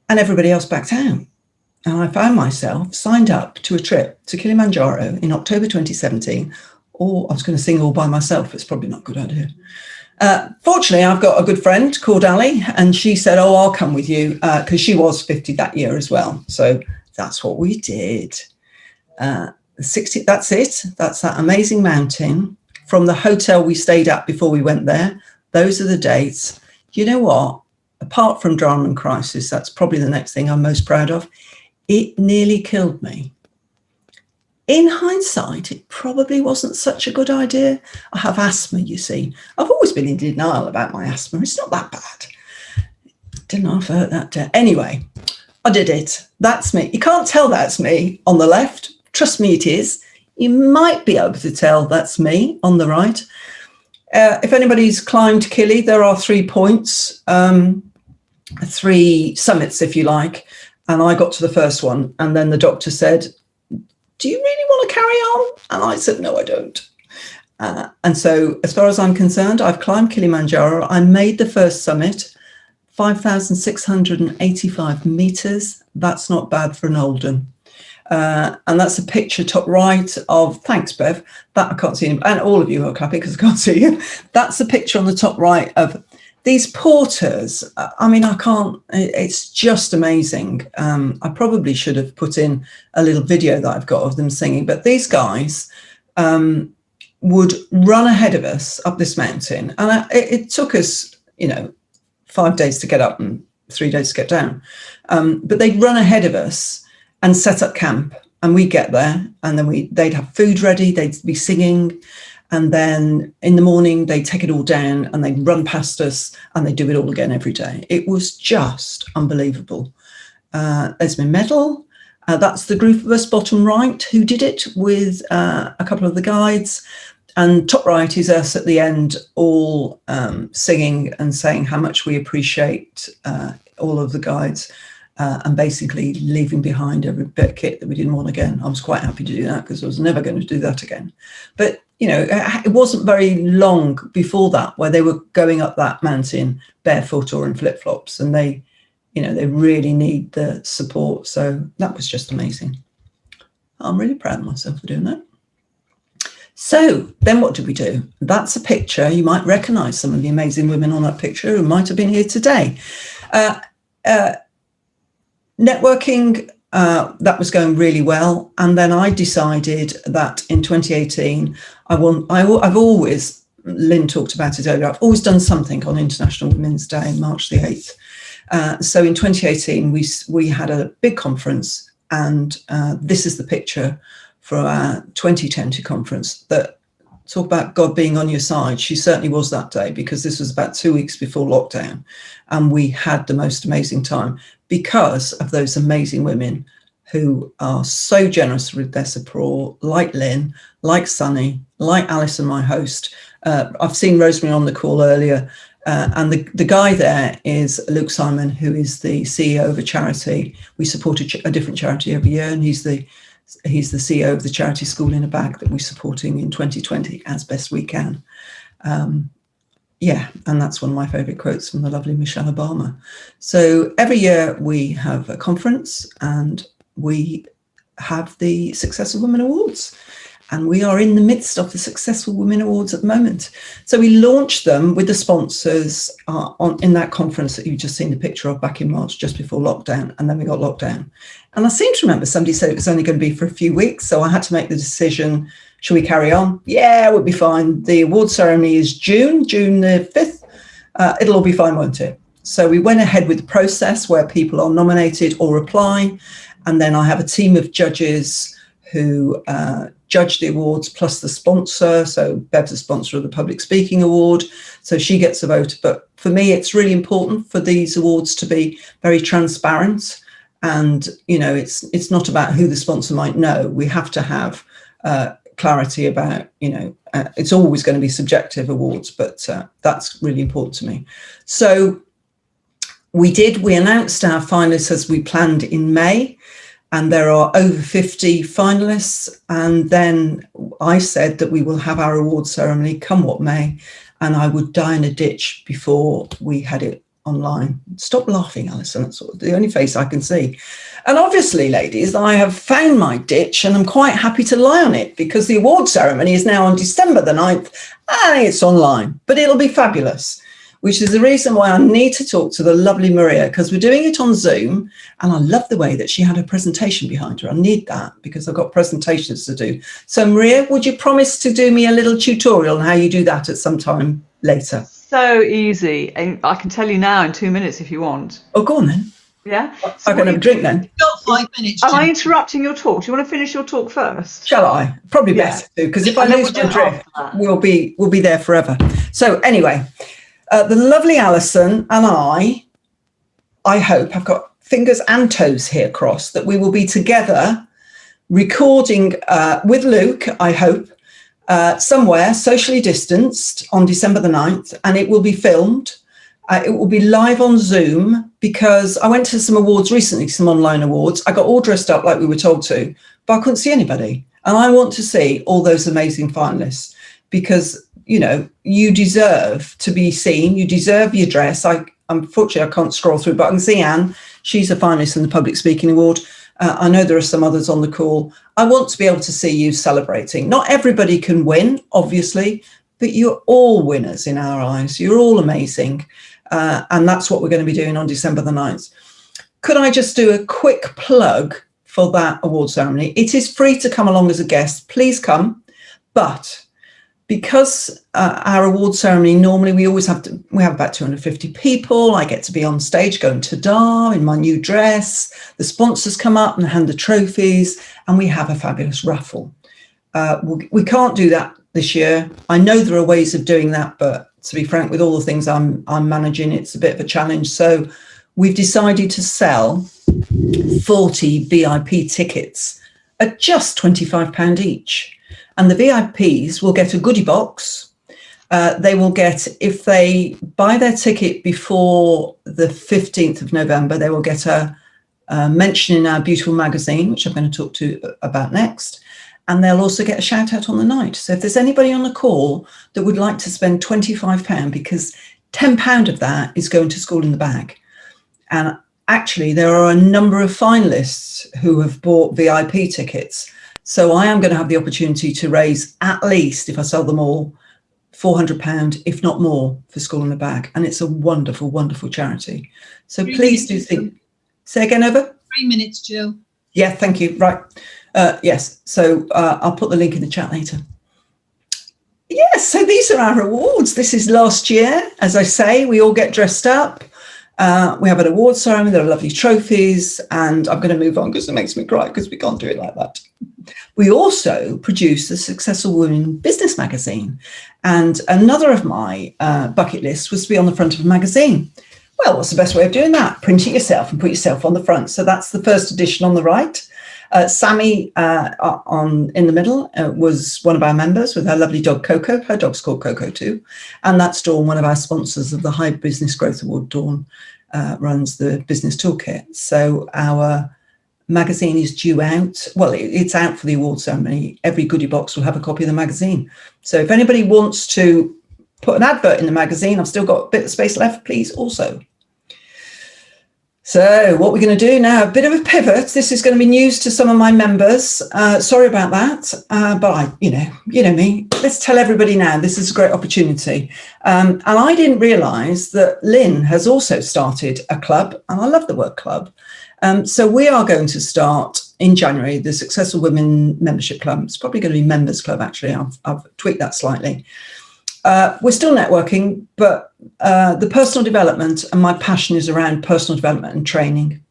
and everybody else backed out. And I found myself signed up to a trip to Kilimanjaro in October 2017, or I was going to sing all by myself. It's probably not a good idea. Fortunately, I've got a good friend called Ali, and she said, oh, I'll come with you, because she was 50 that year as well. So that's what we did. 60, that's it. That's that amazing mountain. From the hotel we stayed at before we went there, those are the dates. You know what? Apart from drama and crisis, that's probably the next thing I'm most proud of. It nearly killed me. In hindsight, it probably wasn't such a good idea. I have asthma, you see. I've always been in denial about my asthma. It's not that bad. Didn't half hurt that day. Anyway, I did it. That's me. You can't tell that's me on the left. Trust me, it is. You might be able to tell that's me on the right. If anybody's climbed Kili, there are 3 points, 3 summits, if you like. And I got to the first one. And then the doctor said, do you really want to carry on? And I said, no, I don't. And so as far as I'm concerned, I've climbed Kilimanjaro. I made the first summit, 5,685 meters. That's not bad for an Oldham. And that's a picture top right of, thanks, Bev, that I can't see him. And all of you are clapping because I can't see you. That's a picture on the top right of these porters. I mean, I can't, it's just amazing. I probably should have put in a little video that I've got of them singing, but these guys would run ahead of us up this mountain. And it took us, 5 days to get up and 3 days to get down. But they'd run ahead of us and set up camp, and we'd get there, and then they'd have food ready, they'd be singing, and then in the morning they'd take it all down and they'd run past us and they'd do it all again every day. It was just unbelievable. There's my medal. That's the group of us bottom right who did it with a couple of the guides, and top right is us at the end, all singing and saying how much we appreciate all of the guides. And basically leaving behind every bit of kit that we didn't want again. I was quite happy to do that because I was never going to do that again. But, it wasn't very long before that where they were going up that mountain barefoot or in flip-flops, and they really need the support. So that was just amazing. I'm really proud of myself for doing that. So then what did we do? That's a picture. You might recognize some of the amazing women on that picture who might have been here today. Networking, that was going really well. And then I decided that in 2018, I've always, Lynn talked about it earlier, I've always done something on International Women's Day, March the 8th. So in 2018, we had a big conference, and this is the picture for our 2020 conference. That, talk about God being on your side. She certainly was that day, because this was about 2 weeks before lockdown, and we had the most amazing time because of those amazing women who are so generous with their support, like Lynn, like Sunny, like Alison, my host. I've seen Rosemary on the call earlier, and the guy there is Luke Simon, who is the CEO of a charity. We support a different charity every year, and he's the CEO of the charity School in a Bag that we're supporting in 2020 as best we can. Yeah, and that's one of my favourite quotes from the lovely Michelle Obama. So every year we have a conference, and we have the Successful Women Awards. And we are in the midst of the Successful Women Awards at the moment. So we launched them with the sponsors in that conference that you've just seen the picture of back in March, just before lockdown, and then we got locked down. And I seem to remember somebody said it was only going to be for a few weeks, so I had to make the decision, should we carry on? Yeah, we'll be fine. The award ceremony is June the 5th. It'll all be fine, won't it? So we went ahead with the process where people are nominated or apply, and then I have a team of judges who judge the awards, plus the sponsor. So Bev's the sponsor of the Public Speaking Award, so she gets a vote. But for me, it's really important for these awards to be very transparent, and it's not about who the sponsor might know. We have to have clarity about, it's always going to be subjective awards, but that's really important to me. So we announced our finalists as we planned in May. And there are over 50 finalists. And then I said that we will have our award ceremony come what may, and I would die in a ditch before we had it online. Stop laughing, Alison. That's the only face I can see. And obviously, ladies, I have found my ditch and I'm quite happy to lie on it because the award ceremony is now on December the 9th and it's online, but it'll be fabulous, which is the reason why I need to talk to the lovely Maria, because we're doing it on Zoom. And I love the way that she had a presentation behind her. I need that because I've got presentations to do. So Maria, would you promise to do me a little tutorial on how you do that at some time later? So easy. And I can tell you now in 2 minutes if you want. Oh, go on then. Yeah. So I can have a drink then. You've got 5 minutes. Am I interrupting your talk? Do you want to finish your talk first? Shall I? Probably better to, because if I lose my drift, we'll be there forever. So anyway, the lovely Alison and I hope, I've got fingers and toes here crossed, that we will be together recording with Luke, I hope, somewhere socially distanced on December the 9th, and it will be filmed. It will be live on Zoom, because I went to some awards recently, some online awards. I got all dressed up like we were told to, but I couldn't see anybody. And I want to see all those amazing finalists, because, you know, you deserve to be seen. You deserve your dress. Unfortunately, I can't scroll through, but I can see Anne. She's a finalist in the Public Speaking Award. I know there are some others on the call. I want to be able to see you celebrating. Not everybody can win, obviously, but you're all winners in our eyes. You're all amazing. And that's what we're going to be doing on December the 9th. Could I just do a quick plug for that award ceremony? It is free to come along as a guest. Please come. But because our award ceremony, normally we have about 250 people. I get to be on stage going ta-da in my new dress. The sponsors come up and hand the trophies, and we have a fabulous raffle. We can't do that this year. I know there are ways of doing that, but to be frank, with all the things I'm managing, it's a bit of a challenge. So we've decided to sell 40 VIP tickets at just £25 each. And the VIPs will get a goodie box. They will get, if they buy their ticket before the 15th of November, they will get a mention in our beautiful magazine, which I'm going to talk to about next. And they'll also get a shout out on the night. So if there's anybody on the call that would like to spend £25, because £10 of that is going to School in the Bag. And actually, there are a number of finalists who have bought VIP tickets. So I am going to have the opportunity to raise, at least, if I sell them all, £400, if not more, for School in the Bag. And it's a wonderful, wonderful charity. So please do think. Say again, Over? 3 minutes, Jill. Yeah, thank you. Right. Yes. So I'll put the link in the chat later. Yes. So these are our awards. This is last year. As I say, we all get dressed up. We have an award ceremony. There are lovely trophies. And I'm going to move on because it makes me cry, because we can't do it like that. We also produce the Successful Women Business magazine. And another of my bucket lists was to be on the front of a magazine. Well, what's the best way of doing that? Print it yourself and put yourself on the front. So that's the first edition on the right. Sammy in the middle was one of our members with her lovely dog Coco. Her dog's called Coco too. And that's Dawn, one of our sponsors of the High Business Growth Award. Dawn runs the business toolkit. So our magazine is due out. Well, it's out for the award ceremony. Every goodie box will have a copy of the magazine. So if anybody wants to put an advert in the magazine, I've still got a bit of space left, please also. So what we're going to do now, a bit of a pivot. This is going to be news to some of my members. Sorry about that, but you know me. Let's tell everybody now. This is a great opportunity. And I didn't realise that Lynn has also started a club, and I love the word club. So we are going to start in January the Successful Women Membership Club. It's probably going to be Members Club, actually. I've tweaked that slightly. We're still networking, but the personal development and my passion is around personal development and training.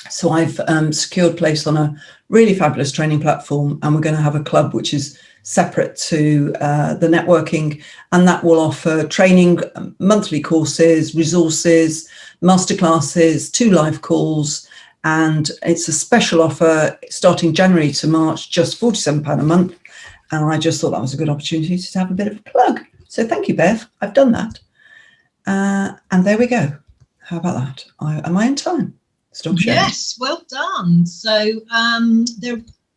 So I've secured place on a really fabulous training platform, and we're going to have a club which is separate to the networking, and that will offer training, monthly courses, resources, masterclasses, 2 live calls, and it's a special offer starting January to March, just £47 a month. And I just thought that was a good opportunity to have a bit of a plug. So thank you, Bev. I've done that. And there we go. How about that? Am I in time? Stop sharing. Yes, well done. So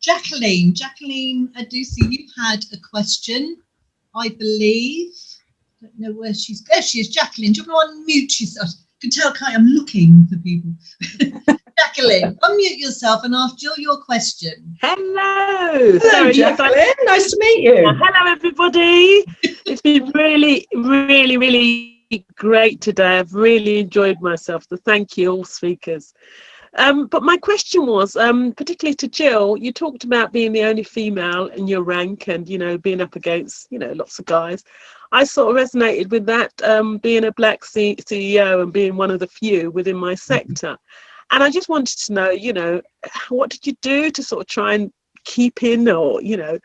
Jacqueline Adusi, you had a question, I believe. I don't know where she's. There she is, Jacqueline. Do you want to unmute yourself? can tell, can't you? I'm looking for people. Jacqueline, unmute yourself and ask Jill your question. Hello. Hello, Jacqueline. Nice to meet you. Hello, everybody. It's been really, really, really great today. I've really enjoyed myself. So thank you, all speakers. But my question was, particularly to Jill, you talked about being the only female in your rank and, you know, being up against, you know, lots of guys. I sort of resonated with that, being a black CEO and being one of the few within my sector. And I just wanted to know, you know, what did you do to sort of try and keep in, or, you know,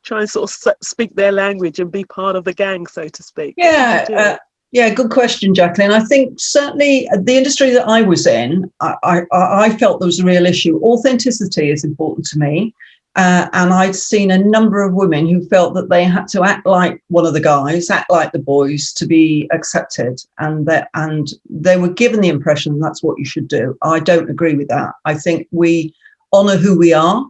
try and sort of speak their language and be part of the gang, so to speak? Yeah, good question, Jacqueline. I think certainly the industry that I was in, I felt there was a real issue. Authenticity is important to me. And I'd seen a number of women who felt that they had to act like one of the guys, act like the boys to be accepted. And they were given the impression that's what you should do. I don't agree with that. I think we honour who we are.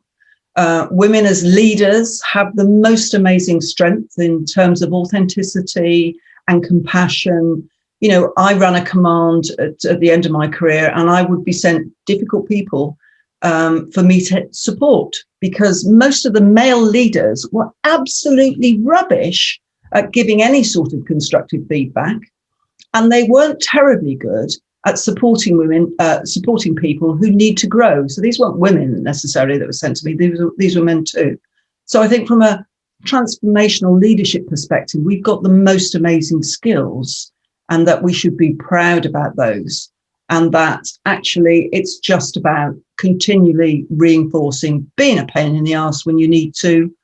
Women as leaders have the most amazing strength in terms of authenticity and compassion. You know, I ran a command at the end of my career, and I would be sent difficult people for me to support, because most of the male leaders were absolutely rubbish at giving any sort of constructive feedback, and they weren't terribly good at supporting women, supporting people who need to grow. So these weren't women necessarily that were sent to me, these were men too. So I think from a transformational leadership perspective, we've got the most amazing skills, and that we should be proud about those. And that actually it's just about continually reinforcing, being a pain in the arse when you need to.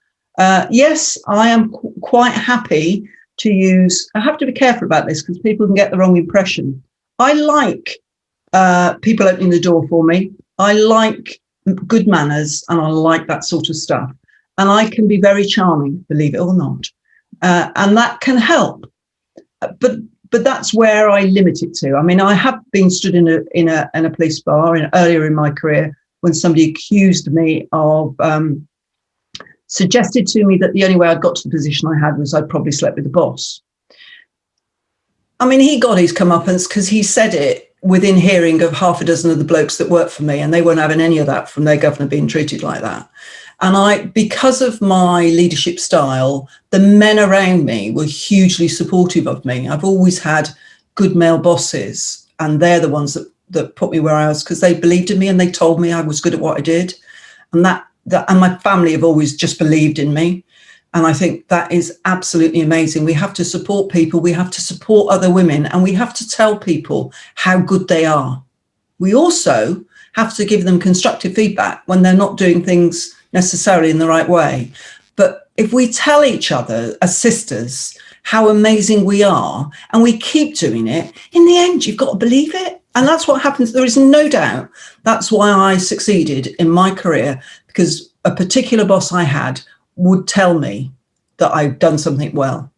Yes, I am quite happy to use, I have to be careful about this because people can get the wrong impression. I like people opening the door for me. I like good manners, and I like that sort of stuff. And I can be very charming, believe it or not. And that can help. But that's where I limit it to. I mean, I have been stood in a police bar earlier in my career when somebody accused me of, suggested to me that the only way I'd got to the position I had was I'd probably slept with the boss. I mean, he got his comeuppance because he said it within hearing of half a dozen of the blokes that work for me, and they weren't having any of that from their governor being treated like that. And because of my leadership style, the men around me were hugely supportive of me. I've always had good male bosses, and they're the ones that put me where I was because they believed in me and they told me I was good at what I did. And and my family have always just believed in me. And I think that is absolutely amazing. We have to support people. We have to support other women, and we have to tell people how good they are. We also have to give them constructive feedback when they're not doing things necessarily in the right way. But if we tell each other as sisters how amazing we are, and we keep doing it, in the end, you've got to believe it. And that's what happens. There is no doubt. That's why I succeeded in my career, because a particular boss I had would tell me that I'd done something well.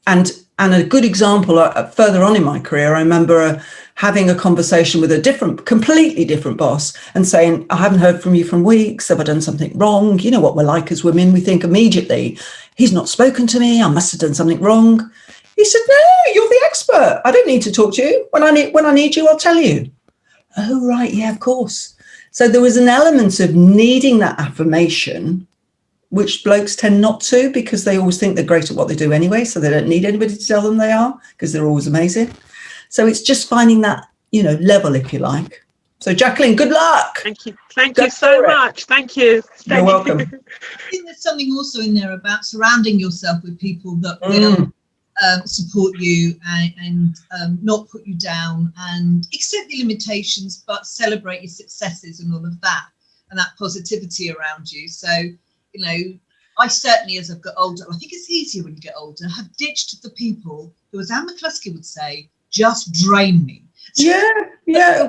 And a good example, further on in my career, I remember having a conversation with a completely different boss and saying, I haven't heard from you for weeks. Have I done something wrong? You know what we're like as women. We think immediately, he's not spoken to me. I must have done something wrong. He said, no, you're the expert. I don't need to talk to you. When I need you, I'll tell you. Oh, right. Yeah, of course. So there was an element of needing that affirmation, which blokes tend not to, because they always think they're great at what they do anyway. So they don't need anybody to tell them they are, because they're always amazing. So it's just finding that, level, if you like. So Jacqueline, good luck. Thank you. Thank you so much. Thank you. You're welcome. I think there's something also in there about surrounding yourself with people that will support you and not put you down, and accept the limitations, but celebrate your successes and all of that, and that positivity around you. So, I certainly, as I've got older, I think it's easier when you get older, have ditched the people who, as Anne McCluskey would say, just drain me. Yeah.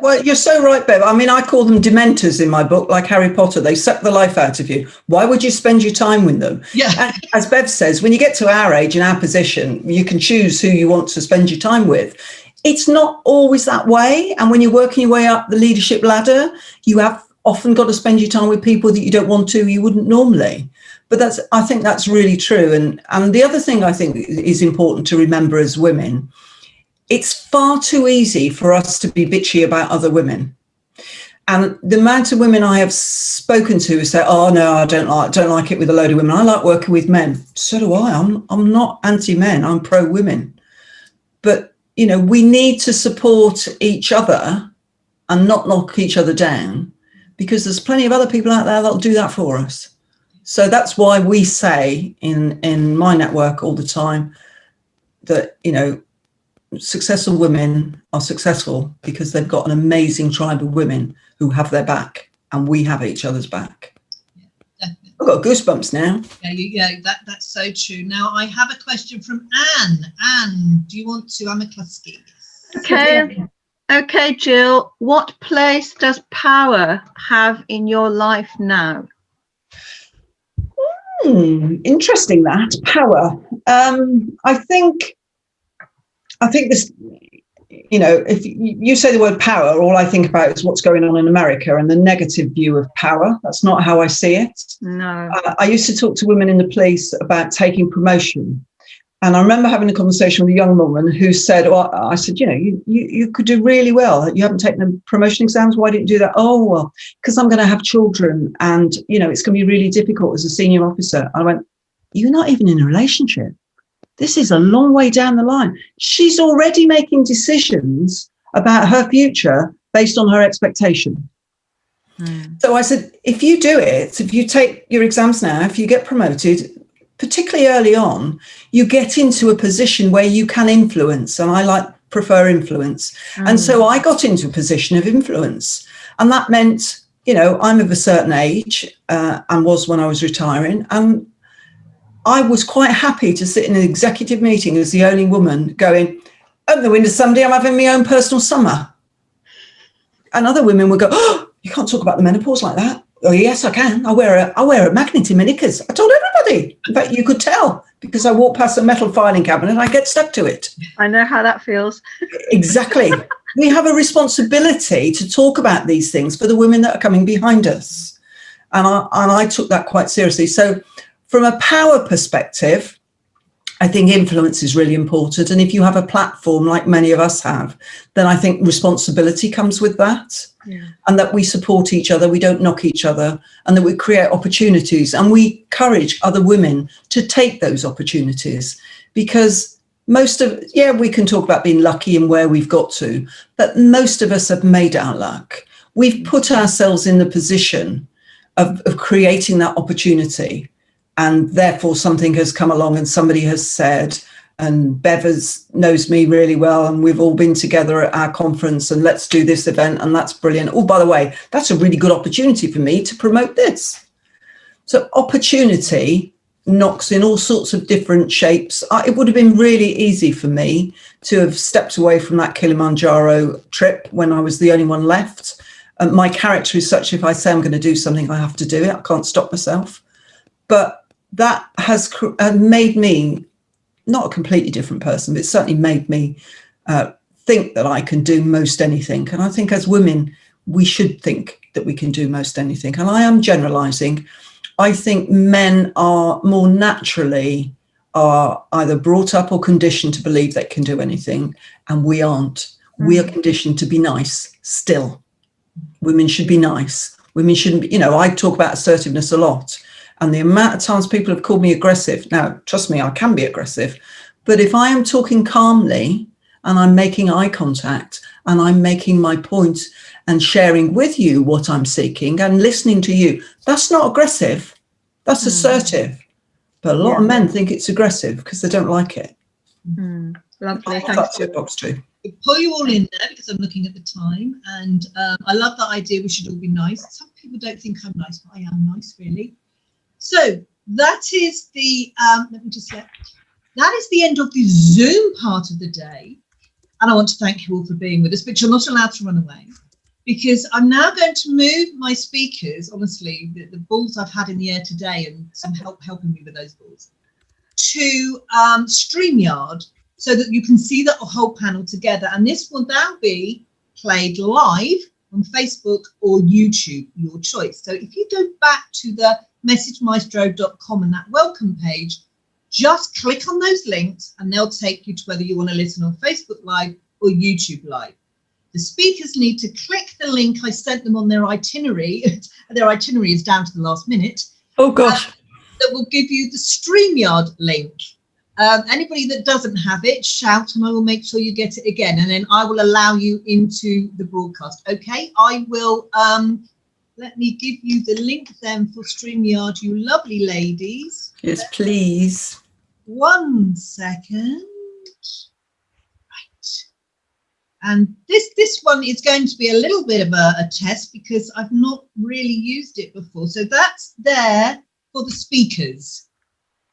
Well, you're so right, Bev. I mean, I call them dementors in my book, like Harry Potter. They suck the life out of you. Why would you spend your time with them? Yeah. And as Bev says, when you get to our age and our position, you can choose who you want to spend your time with. It's not always that way. And when you're working your way up the leadership ladder, you have often got to spend your time with people that you don't want to, you wouldn't normally. But I think that's really true. And the other thing I think is important to remember as women, it's far too easy for us to be bitchy about other women. And the amount of women I have spoken to who say, "Oh no, I don't like it with a load of women. I like working with men." So do I. I'm not anti-men. I'm pro-women. But we need to support each other and not knock each other down, because there's plenty of other people out there that'll do that for us. So that's why we say in my network all the time that successful women are successful because they've got an amazing tribe of women who have their back, and we have each other's back. Yeah, I've got goosebumps now. Yeah, that's so true. Now I have a question from Anne. Anne, do you want to? Anne McCluskey. Okay, Jill. What place does power have in your life now? Interesting, that power. I think this, if you say the word power, all I think about is what's going on in America and the negative view of power. That's not how I see it. No. I used to talk to women in the police about taking promotion. And I remember having a conversation with a young woman who said, I said, you could do really well. You haven't taken the promotion exams. Why didn't you do that? Oh, well, because I'm going to have children and, it's going to be really difficult as a senior officer. I went, you're not even in a relationship. This is a long way down the line. She's already making decisions about her future based on her expectation. So I said, if you do it, if you take your exams now, if you get promoted, particularly early on, you get into a position where you can influence. And I prefer influence. And so I got into a position of influence. And that meant, I'm of a certain age and was when I was retiring. And I was quite happy to sit in an executive meeting as the only woman going, open the window Sunday, I'm having my own personal summer. And other women would go, oh, you can't talk about the menopause like that. Oh, yes, I can. I wear a magnet in my knickers. I told everybody. In fact, you could tell because I walked past a metal filing cabinet and I get stuck to it. I know how that feels. Exactly. We have a responsibility to talk about these things for the women that are coming behind us. And I took that quite seriously. So from a power perspective, I think influence is really important. And if you have a platform like many of us have, then I think responsibility comes with that. Yeah. And that we support each other, we don't knock each other, and that we create opportunities and we encourage other women to take those opportunities. Because we can talk about being lucky and where we've got to, but most of us have made our luck. We've put ourselves in the position of creating that opportunity. And therefore something has come along and somebody has said, and Bev knows me really well, and we've all been together at our conference, and let's do this event, and that's brilliant. Oh, by the way, that's a really good opportunity for me to promote this. So opportunity knocks in all sorts of different shapes. It would have been really easy for me to have stepped away from that Kilimanjaro trip when I was the only one left. My character is such, if I say I'm going to do something, I have to do it. I can't stop myself. But that has made me not a completely different person, but it certainly made me think that I can do most anything. And I think as women, we should think that we can do most anything. And I am generalizing. I think men are more naturally either brought up or conditioned to believe they can do anything. And we aren't. We are conditioned to be nice still. Women should be nice. Women shouldn't be, I talk about assertiveness a lot. And the amount of times people have called me aggressive. Now, trust me, I can be aggressive. But if I am talking calmly and I'm making eye contact and I'm making my point and sharing with you what I'm seeking and listening to you, that's not aggressive. That's assertive. But a lot of men think it's aggressive because they don't like it. Lovely. That's it, box too. Pull you all in there because I'm looking at the time. And I love that idea. We should all be nice. Some people don't think I'm nice, but I am nice, really. So that is the that is the end of the Zoom part of the day, and I want to thank you all for being with us, but you're not allowed to run away because I'm now going to move my speakers, honestly, the balls I've had in the air today and some helping me with those balls, to StreamYard so that you can see the whole panel together, and this will now be played live on Facebook or YouTube, your choice. So if you go back to the messagemaestro.com and that welcome page, Just click on those links and they'll take you to whether you want to listen on Facebook Live or YouTube Live. The speakers need to click the link I sent them on their itinerary. Their itinerary is down to the last minute. Oh gosh. That will give you the StreamYard link. Anybody that doesn't have it, shout and I will make sure you get it again. And then I will allow you into the broadcast. Okay, I will, let me give you the link then for StreamYard, you lovely ladies. Yes, please. 1 second. And this one is going to be a little bit of a test because I've not really used it before. So that's there for the speakers.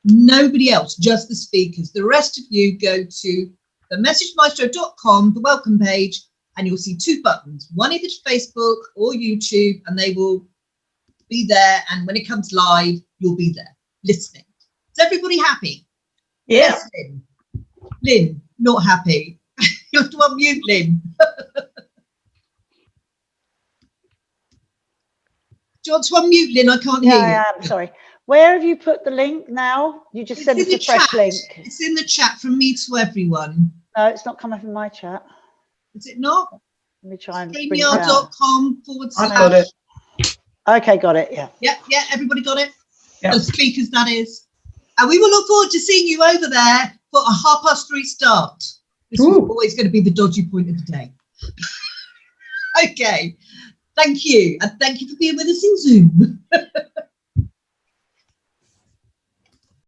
Nobody else, just the speakers. The rest of you go to themessagemaestro.com, the welcome page, and you'll see 2 buttons. One either to Facebook or YouTube, and they will be there. And when it comes live, you'll be there listening. Is everybody happy? Yeah. Yes, Lynn. Lynn, not happy. You have to unmute, Lynn. Do you want to unmute, Lynn? I can't hear you. Yeah, I am. Sorry. Where have you put the link now? You just sent us a fresh link. It's in the chat from me to everyone. No, it's not coming from my chat. Is it not? Let me try and bring it down. StreamYard.com / I've got it. Okay, got it. Yeah. Yeah, everybody got it? Yeah. The speakers, that is. And we will look forward to seeing you over there for a 3:30 start. This is always going to be the dodgy point of the day. Okay. Thank you. And thank you for being with us in Zoom.